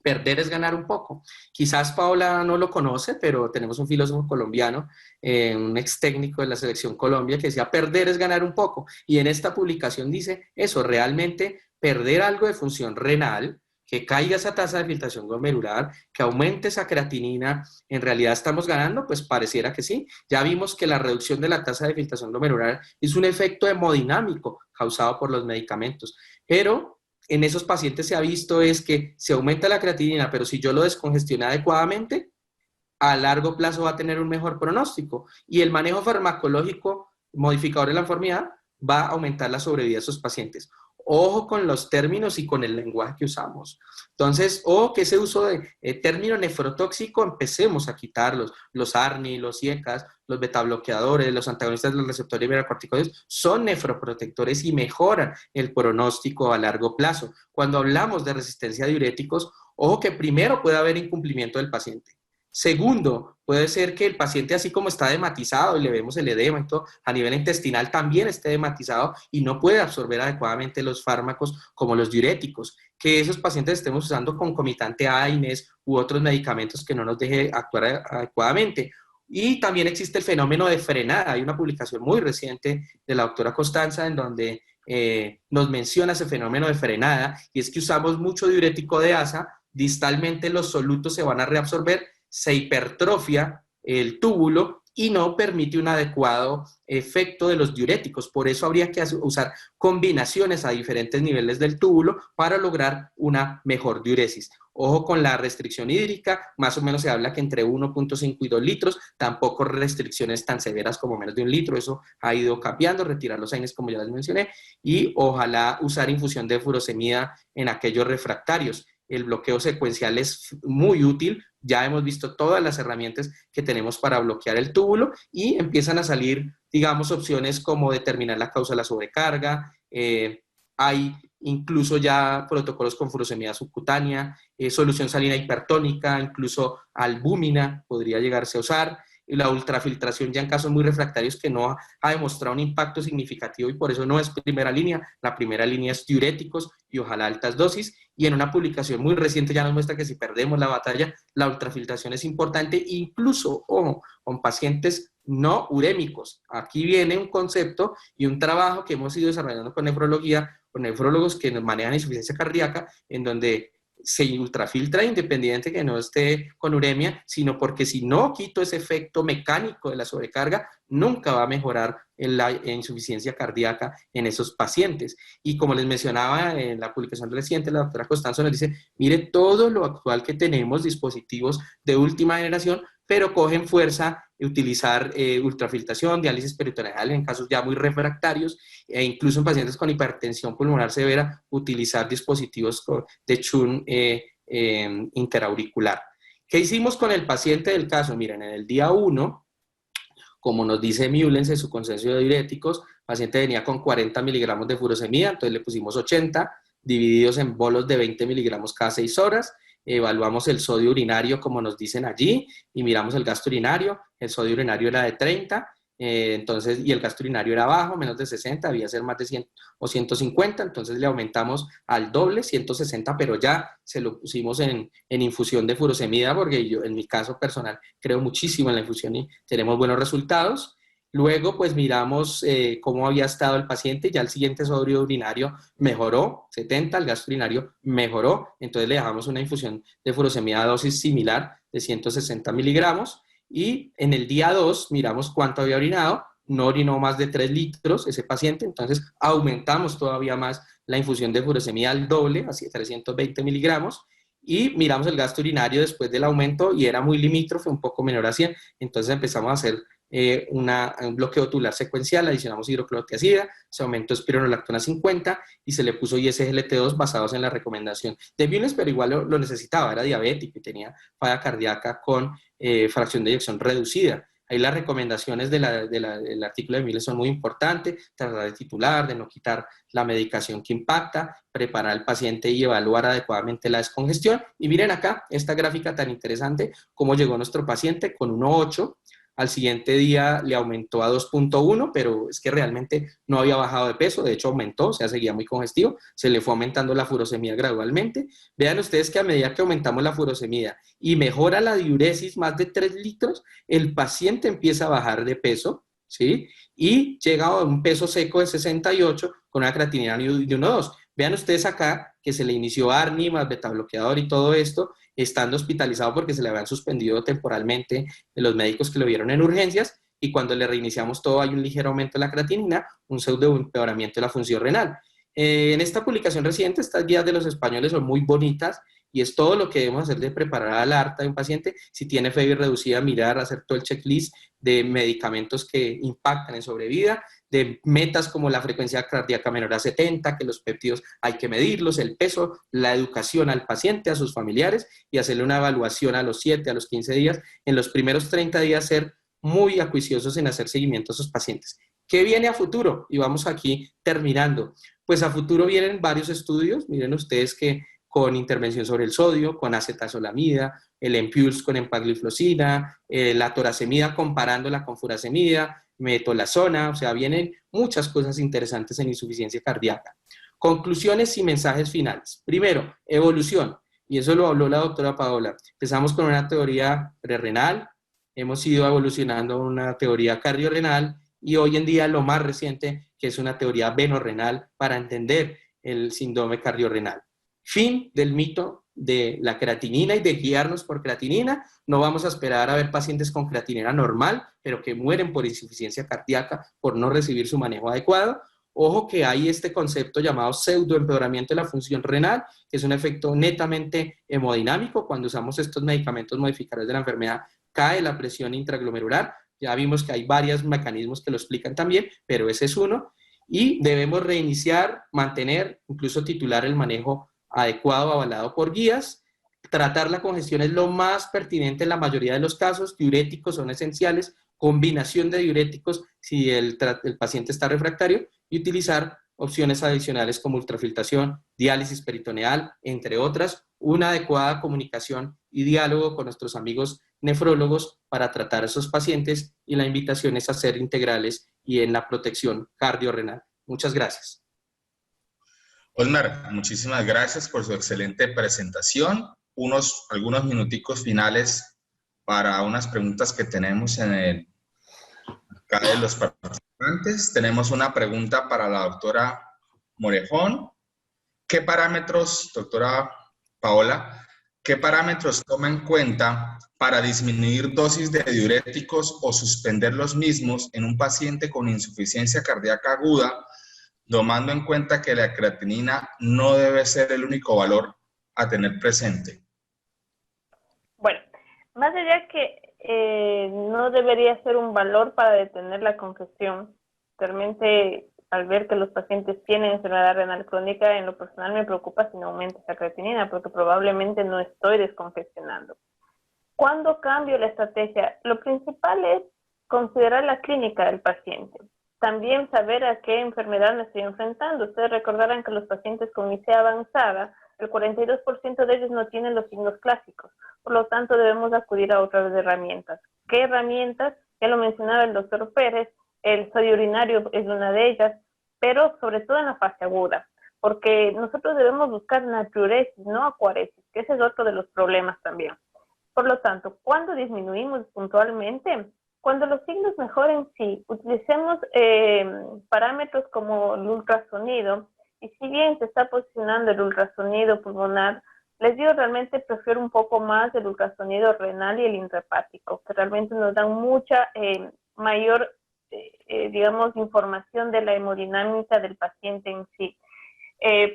Perder es ganar un poco. Quizás Paola no lo conoce, pero tenemos un filósofo colombiano, un ex técnico de la Selección Colombia, que decía, perder es ganar un poco. Y en esta publicación dice eso, realmente perder algo de función renal, que caiga esa tasa de filtración glomerular, que aumente esa creatinina, ¿en realidad estamos ganando? Pues pareciera que sí. Ya vimos que la reducción de la tasa de filtración glomerular es un efecto hemodinámico causado por los medicamentos, pero en esos pacientes se ha visto es que se aumenta la creatinina, pero si yo lo descongestioné adecuadamente, a largo plazo va a tener un mejor pronóstico. Y el manejo farmacológico modificador de la enfermedad va a aumentar la sobrevida de esos pacientes. Ojo con los términos y con el lenguaje que usamos. Entonces, ojo que ese uso de término nefrotóxico empecemos a quitarlos. Los ARNI, los IECAS, los betabloqueadores, los antagonistas de los receptores mineralocorticoides son nefroprotectores y mejoran el pronóstico a largo plazo. Cuando hablamos de resistencia a diuréticos, ojo que primero puede haber incumplimiento del paciente. Segundo, puede ser que el paciente, así como está edematizado y le vemos el edema y todo, a nivel intestinal también esté edematizado y no puede absorber adecuadamente los fármacos como los diuréticos. Que esos pacientes estemos usando concomitante a AINES u otros medicamentos que no nos deje actuar adecuadamente. Y también existe el fenómeno de frenada. Hay una publicación muy reciente de la doctora Costanza en donde nos menciona ese fenómeno de frenada y es que usamos mucho diurético de asa, distalmente los solutos se van a reabsorber, se hipertrofia el túbulo y no permite un adecuado efecto de los diuréticos. Por eso habría que usar combinaciones a diferentes niveles del túbulo para lograr una mejor diuresis. Ojo con la restricción hídrica, más o menos se habla que entre 1.5 y 2 litros, tampoco restricciones tan severas como menos de 1 litro, eso ha ido cambiando, retirar los AINES como ya les mencioné, y ojalá usar infusión de furosemida en aquellos refractarios. El bloqueo secuencial es muy útil, ya hemos visto todas las herramientas que tenemos para bloquear el túbulo y empiezan a salir, digamos, opciones como determinar la causa de la sobrecarga, hay incluso ya protocolos con furosemida subcutánea, solución salina hipertónica, incluso albúmina podría llegarse a usar, y la ultrafiltración ya en casos muy refractarios que no ha demostrado un impacto significativo y por eso no es primera línea, la primera línea es diuréticos y ojalá altas dosis, y en una publicación muy reciente ya nos muestra que si perdemos la batalla, la ultrafiltración es importante, incluso, ojo, con pacientes no urémicos. Aquí viene un concepto y un trabajo que hemos ido desarrollando con nefrología, con nefrólogos que nos manejan insuficiencia cardíaca, en donde se ultrafiltra independiente que no esté con uremia, sino porque si no quito ese efecto mecánico de la sobrecarga, nunca va a mejorar la insuficiencia cardíaca en esos pacientes. Y como les mencionaba en la publicación reciente, la doctora Costanzo nos dice, mire todo lo actual que tenemos, dispositivos de última generación, pero cogen fuerza utilizar ultrafiltración, diálisis peritoneal en casos ya muy refractarios, e incluso en pacientes con hipertensión pulmonar severa, utilizar dispositivos de Chun interauricular. ¿Qué hicimos con el paciente del caso? Miren, en el día 1, como nos dice Mullens en su consenso de diuréticos, el paciente venía con 40 miligramos de furosemida, entonces le pusimos 80, divididos en bolos de 20 miligramos cada 6 horas, evaluamos el sodio urinario como nos dicen allí y miramos el gasto urinario, el sodio urinario era de 30, entonces, y el gasto urinario era bajo, menos de 60, debía ser más de 100 o 150, entonces le aumentamos al doble, 160, pero ya se lo pusimos en infusión de furosemida, porque yo en mi caso personal creo muchísimo en la infusión y tenemos buenos resultados. Luego, pues miramos cómo había estado el paciente, ya el siguiente sodio urinario mejoró, 70, el gasto urinario mejoró, entonces le dejamos una infusión de furosemida a dosis similar de 160 miligramos, y en el día 2 miramos cuánto había orinado, no orinó más de 3 litros ese paciente, entonces aumentamos todavía más la infusión de furosemida al doble, así 320 miligramos, y miramos el gasto urinario después del aumento y era muy limítrofe, un poco menor a 100, entonces empezamos a hacer un bloqueo tubular secuencial, adicionamos hidroclorotiazida, se aumentó espironolactona 50 y se le puso ISGLT2 basados en la recomendación de Mullens, pero igual lo necesitaba, era diabético y tenía falla cardíaca con fracción de eyección reducida. Ahí las recomendaciones del artículo de Mullens son muy importantes, tratar de titular, de no quitar la medicación que impacta, preparar al paciente y evaluar adecuadamente la descongestión. Y miren acá, esta gráfica tan interesante, cómo llegó nuestro paciente con 1.8, al siguiente día le aumentó a 2.1, pero es que realmente no había bajado de peso, de hecho aumentó, o sea, seguía muy congestivo, se le fue aumentando la furosemida gradualmente. Vean ustedes que a medida que aumentamos la furosemida y mejora la diuresis más de 3 litros, el paciente empieza a bajar de peso, ¿sí? Y llega a un peso seco de 68 con una creatinina de 1.2. Vean ustedes acá que se le inició ARNI más betabloqueador y todo esto, estando hospitalizado porque se le habían suspendido temporalmente de los médicos que lo vieron en urgencias, y cuando le reiniciamos todo hay un ligero aumento de la creatinina, un pseudo empeoramiento de la función renal. En esta publicación reciente, estas guías de los españoles son muy bonitas y es todo lo que debemos hacer de preparar al alta de un paciente. Si tiene fiebre reducida, mirar, hacer todo el checklist de medicamentos que impactan en sobrevida, de metas como la frecuencia cardíaca menor a 70, que los péptidos hay que medirlos, el peso, la educación al paciente, a sus familiares y hacerle una evaluación a los 7, a los 15 días. En los primeros 30 días ser muy acuiciosos en hacer seguimiento a esos pacientes. ¿Qué viene a futuro? Y vamos aquí terminando. Pues a futuro vienen varios estudios, miren ustedes que con intervención sobre el sodio, con acetazolamida, el Empulse con empagliflozina, la toracemida comparándola con furosemida, metolazona, o sea, vienen muchas cosas interesantes en insuficiencia cardíaca. Conclusiones y mensajes finales. Primero, evolución, y eso lo habló la doctora Paola. Empezamos con una teoría prerrenal, hemos ido evolucionando a una teoría cardiorrenal y hoy en día lo más reciente, que es una teoría venorrenal para entender el síndrome cardiorrenal. Fin del mito de la creatinina y de guiarnos por creatinina. No vamos a esperar a ver pacientes con creatinina normal, pero que mueren por insuficiencia cardíaca por no recibir su manejo adecuado. Ojo que hay este concepto llamado pseudoempeoramiento de la función renal, que es un efecto netamente hemodinámico. Cuando usamos estos medicamentos modificadores de la enfermedad, cae la presión intraglomerular. Ya vimos que hay varios mecanismos que lo explican también, pero ese es uno. Y debemos reiniciar, mantener, incluso titular el manejo adecuado, avalado por guías. Tratar la congestión es lo más pertinente en la mayoría de los casos. Diuréticos son esenciales, combinación de diuréticos si el paciente está refractario, y utilizar opciones adicionales como ultrafiltración, diálisis peritoneal, entre otras. Una adecuada comunicación y diálogo con nuestros amigos nefrólogos para tratar a esos pacientes, y la invitación es a ser integrales y en la protección cardiorrenal. Muchas gracias. Osmar, muchísimas gracias por su excelente presentación. Algunos minuticos finales para unas preguntas que tenemos acá de los participantes. Tenemos una pregunta para la doctora Morejón. ¿Qué parámetros, doctora Paola, ¿qué parámetros toma en cuenta para disminuir dosis de diuréticos o suspender los mismos en un paciente con insuficiencia cardíaca aguda, tomando en cuenta que la creatinina no debe ser el único valor a tener presente? Bueno, más allá que no debería ser un valor para detener la congestión, realmente al ver que los pacientes tienen enfermedad renal crónica, en lo personal me preocupa si no aumenta esa creatinina, porque probablemente no estoy descongestionando. ¿Cuándo cambio la estrategia? Lo principal es considerar la clínica del paciente. También saber a qué enfermedad me estoy enfrentando. Ustedes recordarán que los pacientes con ICEA avanzada, el 42% de ellos no tienen los signos clásicos. Por lo tanto, debemos acudir a otras herramientas. ¿Qué herramientas? Ya lo mencionaba el doctor Pérez, el sodio urinario es una de ellas, pero sobre todo en la fase aguda, porque nosotros debemos buscar natriuresis, no acuaresis, que ese es otro de los problemas también. Por lo tanto, ¿cuándo disminuimos puntualmente? Cuando los signos mejoren, sí, utilicemos parámetros como el ultrasonido, y si bien se está posicionando el ultrasonido pulmonar, les digo, realmente prefiero un poco más el ultrasonido renal y el intrahepático, que realmente nos dan mucha mayor, digamos, información de la hemodinámica del paciente en sí.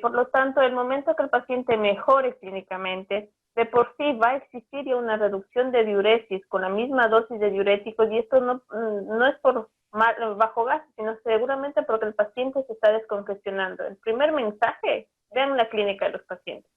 Por lo tanto, el momento que el paciente mejore clínicamente, de por sí va a existir ya una reducción de diuresis con la misma dosis de diuréticos, y esto no es por bajo gas, sino seguramente porque el paciente se está descongestionando. El primer mensaje, vean la clínica de los pacientes.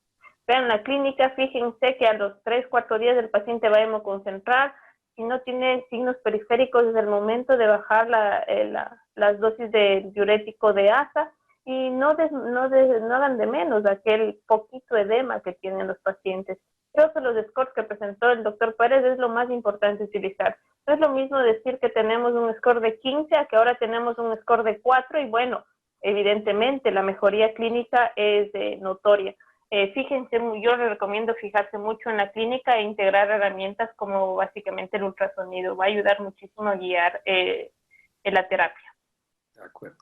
Vean la clínica, fíjense que a los 3-4 días el paciente va a hemoconcentrar. Si no tiene signos periféricos, es el momento de bajar las dosis de diurético de ASA, y no hagan de menos aquel poquito edema que tienen los pacientes. Creo que los scores que presentó el doctor Pérez es lo más importante utilizar. No es lo mismo decir que tenemos un score de 15 a que ahora tenemos un score de 4, y bueno, evidentemente la mejoría clínica es notoria. Fíjense, yo les recomiendo fijarse mucho en la clínica e integrar herramientas como básicamente el ultrasonido. Va a ayudar muchísimo a guiar en la terapia. De acuerdo.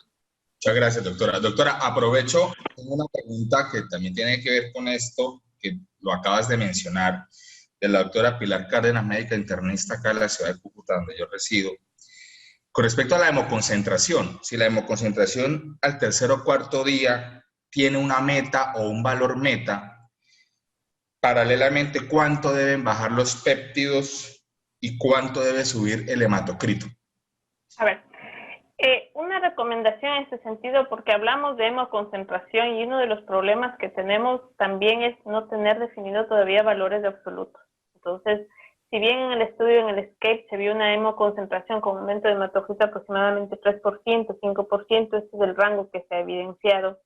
Muchas gracias, doctora. Doctora, aprovecho, tengo una pregunta que también tiene que ver con esto, que lo acabas de mencionar, de la doctora Pilar Cárdenas, médica internista acá en la ciudad de Cúcuta, donde yo resido. Con respecto a la hemoconcentración, si la hemoconcentración al tercer o cuarto día tiene una meta o un valor meta, paralelamente, ¿cuánto deben bajar los péptidos y cuánto debe subir el hematocrito? A ver, una recomendación en este sentido, porque hablamos de hemoconcentración y uno de los problemas que tenemos también es no tener definido todavía valores de absolutos. Entonces, si bien en el estudio, en el ESCAPE, se vio una hemoconcentración con aumento de hematocrito aproximadamente 3%, 5%, este es el rango que se ha evidenciado.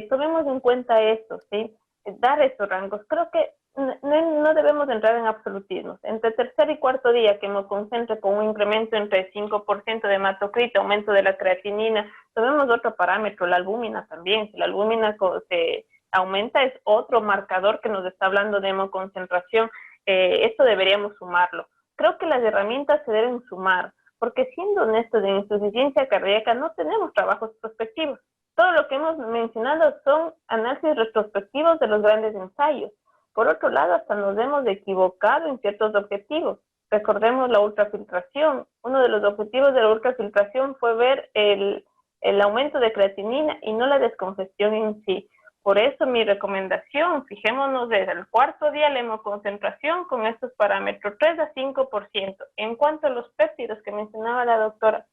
Tomemos en cuenta esto, ¿sí? Dar estos rangos. Creo que no debemos entrar en absolutismos. Entre tercer y cuarto día que me concentre con un incremento entre 5% de hematocrito, aumento de la creatinina, tomemos otro parámetro, la albúmina también. Si la albúmina se aumenta, es otro marcador que nos está hablando de hemoconcentración. Esto deberíamos sumarlo. Creo que las herramientas se deben sumar, porque siendo honestos, en insuficiencia cardíaca no tenemos trabajos prospectivos. Todo lo que hemos mencionado son análisis retrospectivos de los grandes ensayos. Por otro lado, hasta nos hemos equivocado en ciertos objetivos. Recordemos la ultrafiltración. Uno de los objetivos de la ultrafiltración fue ver el aumento de creatinina y no la descongestión en sí. Por eso mi recomendación, fijémonos desde el cuarto día la hemoconcentración con estos parámetros, 3 a 5%. En cuanto a los péptidos que mencionaba la doctora,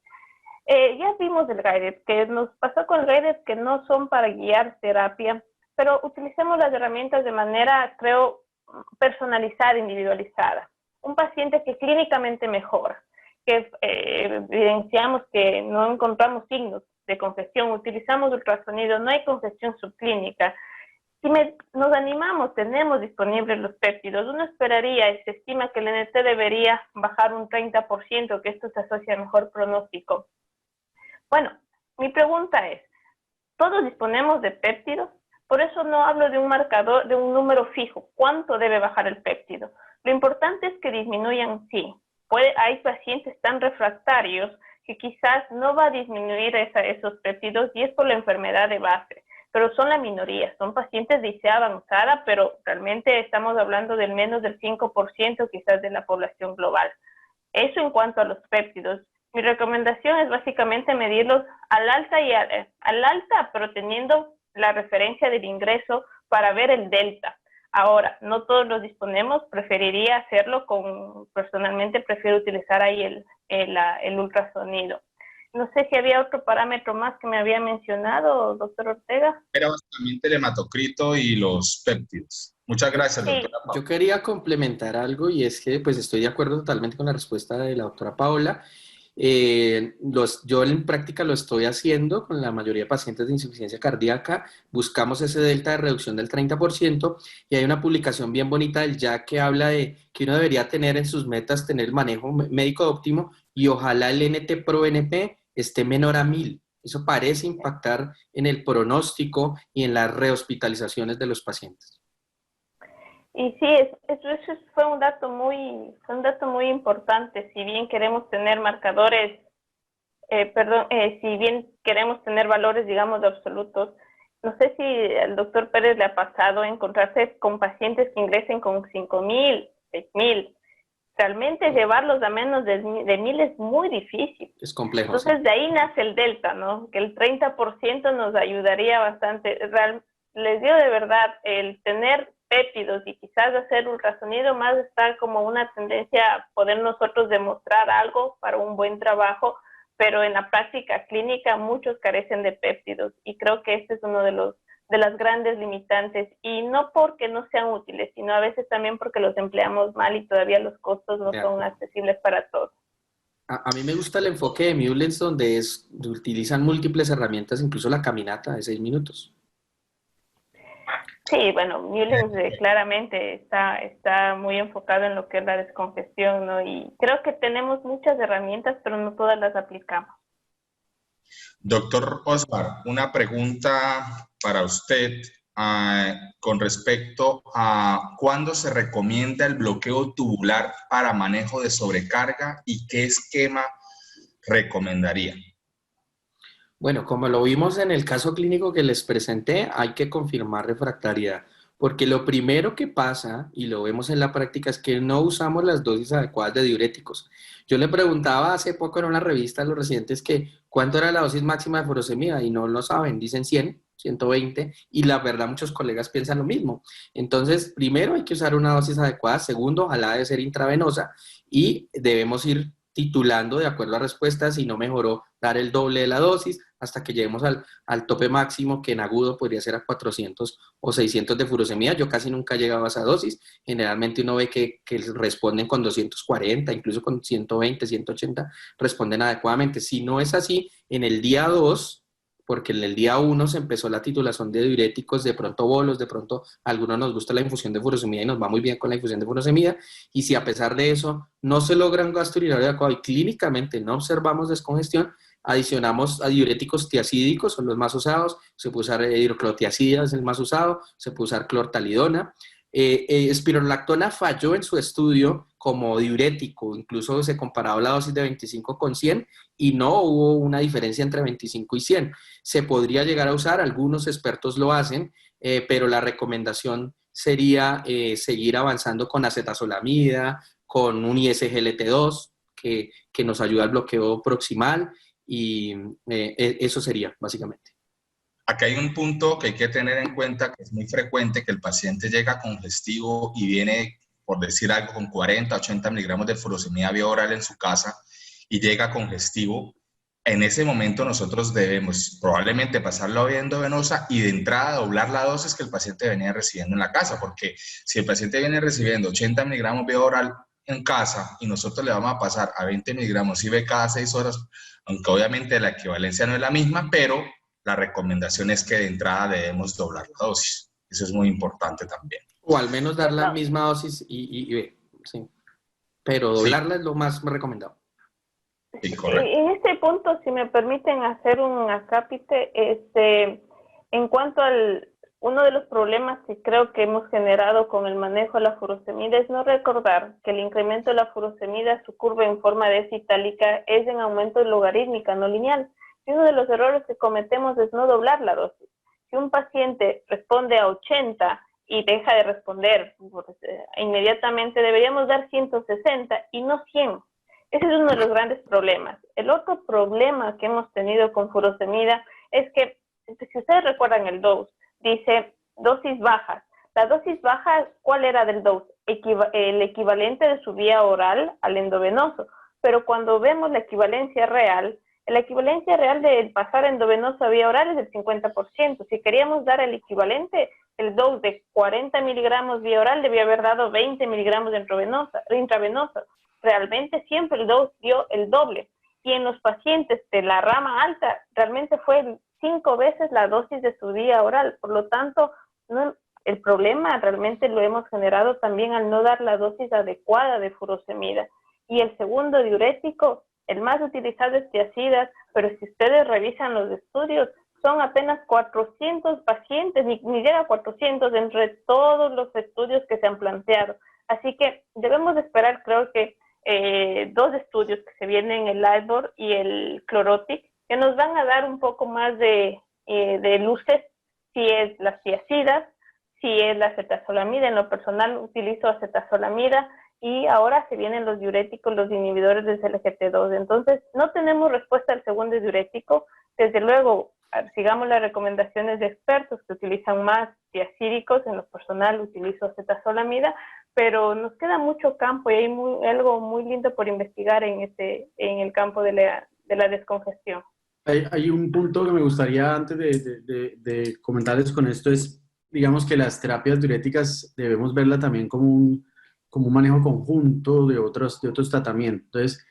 ya vimos el guided, que nos pasó con el guided que no son para guiar terapia, pero utilicemos las herramientas de manera, creo, personalizada, individualizada. Un paciente que clínicamente mejora, que evidenciamos que no encontramos signos de congestión, utilizamos ultrasonido, no hay congestión subclínica. Si nos animamos, tenemos disponibles los péptidos, uno esperaría y se estima que el NT debería bajar un 30%, que esto se asocia a mejor pronóstico. Bueno, mi pregunta es, ¿todos disponemos de péptidos? Por eso no hablo de un marcador, de un número fijo. ¿Cuánto debe bajar el péptido? Lo importante es que disminuyan, sí. Hay pacientes tan refractarios que quizás no va a disminuir esos péptidos y es por la enfermedad de base. pero son la minoría, son pacientes de ICE avanzada, pero realmente estamos hablando del menos del 5% quizás de la población global. Eso en cuanto a los péptidos. Mi recomendación es básicamente medirlos al alta, pero teniendo la referencia del ingreso para ver el delta. Ahora, no todos los disponemos, preferiría hacerlo personalmente prefiero utilizar ahí el ultrasonido. No sé si había otro parámetro más que me había mencionado, doctor Ortega. Era básicamente el hematocrito y los péptidos. Muchas gracias, Sí. doctora Paola. Yo quería complementar algo y es que pues estoy de acuerdo totalmente con la respuesta de la doctora Paola. Yo en práctica lo estoy haciendo con la mayoría de pacientes de insuficiencia cardíaca. Buscamos ese delta de reducción del 30% y hay una publicación bien bonita del JACC que habla de que uno debería tener en sus metas tener el manejo médico óptimo y ojalá el NT-proBNP esté menor a 1000. Eso parece impactar en el pronóstico y en las rehospitalizaciones de los pacientes. Y sí, eso fue un dato muy importante. Si bien queremos tener marcadores, si bien queremos tener valores, digamos, absolutos, no sé si al doctor Pérez le ha pasado encontrarse con pacientes que ingresen con 5,000, 6,000. Realmente llevarlos a menos de 1,000 es muy difícil. Es complejo. Entonces, sí. de ahí nace el delta, ¿no? Que el 30% nos ayudaría bastante. Les digo de verdad, el tener péptidos y quizás hacer ultrasonido más está como una tendencia a poder nosotros demostrar algo para un buen trabajo, pero en la práctica clínica muchos carecen de péptidos y creo que este es uno de las grandes limitantes, y no porque no sean útiles, sino a veces también porque los empleamos mal y todavía los costos no son accesibles para todos. A mí me gusta el enfoque de Mullens donde utilizan múltiples herramientas, incluso la caminata de 6 minutos. Sí, bueno, Mullens claramente está muy enfocado en lo que es la descongestión, ¿no? Y creo que tenemos muchas herramientas, pero no todas las aplicamos. Doctor Osmar, una pregunta para usted con respecto a cuándo se recomienda el bloqueo tubular para manejo de sobrecarga y qué esquema recomendaría. Bueno, como lo vimos en el caso clínico que les presenté, hay que confirmar refractariedad, porque lo primero que pasa, y lo vemos en la práctica, es que no usamos las dosis adecuadas de diuréticos. Yo le preguntaba hace poco en una revista a los residentes que cuánto era la dosis máxima de furosemida y no lo saben, dicen 100, 120, y la verdad muchos colegas piensan lo mismo. Entonces, primero hay que usar una dosis adecuada, segundo, ojalá debe ser intravenosa, y debemos ir titulando de acuerdo a respuestas, si no mejoró, dar el doble de la dosis hasta que lleguemos al tope máximo, que en agudo podría ser a 400 o 600 de furosemida. Yo casi nunca he llegado a esa dosis. Generalmente uno ve que responden con 240, incluso con 120, 180, responden adecuadamente. Si no es así, en el día 2, porque en el día 1 se empezó la titulación de diuréticos, de pronto bolos, de pronto a algunos nos gusta la infusión de furosemida y nos va muy bien con la infusión de furosemida, y si a pesar de eso no se logra un gasto urinario adecuado y clínicamente no observamos descongestión, adicionamos a diuréticos tiacídicos, son los más usados, se puede usar hidroclotiazida, es el más usado, se puede usar clortalidona. Espironolactona falló en su estudio como diurético, incluso se comparaba la dosis de 25 con 100 y no hubo una diferencia entre 25 y 100. Se podría llegar a usar, algunos expertos lo hacen, pero la recomendación sería seguir avanzando con acetazolamida, con un ISGLT2 que nos ayuda al bloqueo proximal, y eso sería básicamente. Aquí hay un punto que hay que tener en cuenta, que es muy frecuente, que el paciente llega congestivo y viene, por decir algo, con 40, 80 miligramos de furosemida vía oral en su casa y llega congestivo. En ese momento nosotros debemos probablemente pasarlo a vía endovenosa y de entrada doblar la dosis que el paciente venía recibiendo en la casa, porque si el paciente viene recibiendo 80 miligramos vía oral en casa y nosotros le vamos a pasar a 20 miligramos IV cada 6 horas, aunque obviamente la equivalencia no es la misma, pero la recomendación es que de entrada debemos doblar la dosis. Eso es muy importante también. O al menos dar la misma dosis sí. Pero doblarla es lo más recomendado. Sí, correcto. En este punto, si me permiten hacer un acápite, en cuanto al uno de los problemas que creo que hemos generado con el manejo de la furosemida es no recordar que el incremento de la furosemida, su curva en forma descitálica, es en aumento logarítmica, no lineal. Y uno de los errores que cometemos es no doblar la dosis. si un paciente responde a 80 y deja de responder inmediatamente, deberíamos dar 160 y no 100. Ese es uno de los grandes problemas. El otro problema que hemos tenido con furosemida es que, si ustedes recuerdan el dose, dice dosis bajas. La dosis baja, ¿cuál era del dose? El equivalente de su vía oral al endovenoso. Pero cuando vemos la equivalencia real del pasar endovenoso a vía oral es del 50%. Si queríamos dar el equivalente, el dose de 40 miligramos vía oral debía haber dado 20 miligramos de intravenosa. Realmente siempre el dose dio el doble. Y en los pacientes de la rama alta, realmente fue 5 veces la dosis de su vía oral. Por lo tanto, el problema realmente lo hemos generado también al no dar la dosis adecuada de furosemida. Y el segundo diurético, el más utilizado es tiazidas, pero si ustedes revisan los estudios, son apenas 400 pacientes, ni llega a 400 entre todos los estudios que se han planteado. Así que debemos esperar, creo que, 2 estudios que se vienen, el LIBOR y el Chlorotic, que nos van a dar un poco más de luces, si es las tiazidas, si es la acetazolamida. En lo personal utilizo acetazolamida, y ahora se vienen los diuréticos, los inhibidores del CLGT2. Entonces, no tenemos respuesta al segundo diurético. Desde luego, sigamos las recomendaciones de expertos que utilizan más tiazídicos. En lo personal utilizo acetazolamida, pero nos queda mucho campo y hay algo muy lindo por investigar en el campo de la descongestión. Hay un punto que me gustaría, antes de comentarles con esto, es, digamos, que las terapias diuréticas debemos verla también como un manejo conjunto de otros tratamientos. Entonces,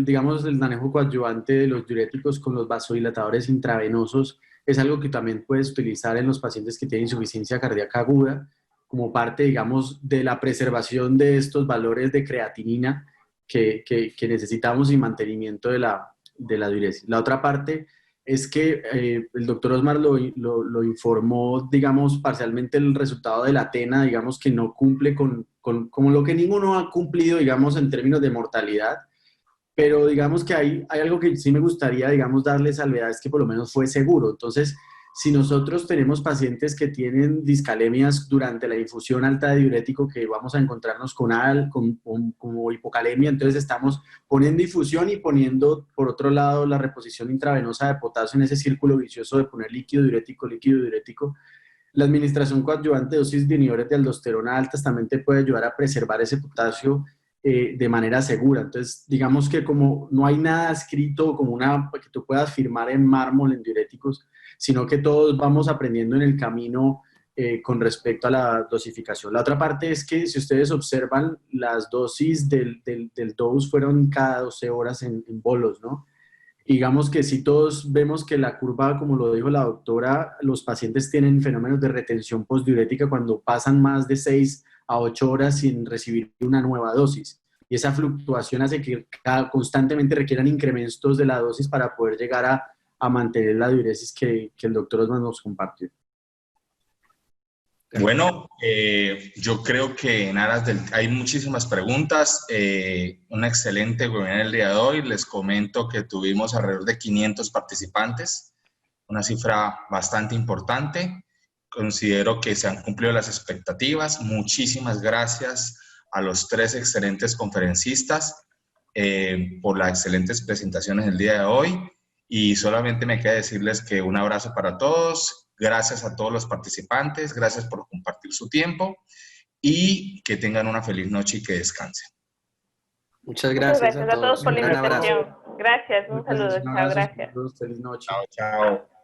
digamos, el manejo coadyuvante de los diuréticos con los vasodilatadores intravenosos es algo que también puedes utilizar en los pacientes que tienen insuficiencia cardíaca aguda, como parte, digamos, de la preservación de estos valores de creatinina que necesitamos y mantenimiento de la diuresis. La otra parte es que el doctor Osmar lo informó, digamos, parcialmente el resultado de la ATHENA, digamos, que no cumple con lo que ninguno ha cumplido, digamos, en términos de mortalidad, pero digamos que hay algo que sí me gustaría, digamos, darle salvedad, es que por lo menos fue seguro. Entonces, si nosotros tenemos pacientes que tienen discalemias durante la infusión alta de diurético, que vamos a encontrarnos con como hipocalemia, entonces estamos poniendo infusión y poniendo, por otro lado, la reposición intravenosa de potasio en ese círculo vicioso de poner líquido diurético. La administración coadyuvante de dosis de inhibidores de aldosterona altas también te puede ayudar a preservar ese potasio de manera segura. Entonces, digamos que como no hay nada escrito como que tú puedas firmar en mármol en diuréticos, sino que todos vamos aprendiendo en el camino con respecto a la dosificación. La otra parte es que, si ustedes observan, las dosis del dose fueron cada 12 horas en bolos, ¿no? Digamos que si todos vemos que la curva, como lo dijo la doctora, los pacientes tienen fenómenos de retención postdiurética cuando pasan más de 6 a 8 horas sin recibir una nueva dosis. Y esa fluctuación hace que constantemente requieran incrementos de la dosis para poder llegar a mantener la diuresis que el doctor Osman nos compartió. Bueno, yo creo que en aras hay muchísimas preguntas. Una excelente reunión el día de hoy. Les comento que tuvimos alrededor de 500 participantes, una cifra bastante importante. Considero que se han cumplido las expectativas. Muchísimas gracias a los 3 excelentes conferencistas por las excelentes presentaciones del día de hoy. Y solamente me queda decirles que un abrazo para todos. Gracias a todos los participantes, gracias por compartir su tiempo y que tengan una feliz noche y que descansen. Muchas gracias a todos por la invitación. Gracias, un saludo. Chao, gracias. Feliz noche. Chao, chao.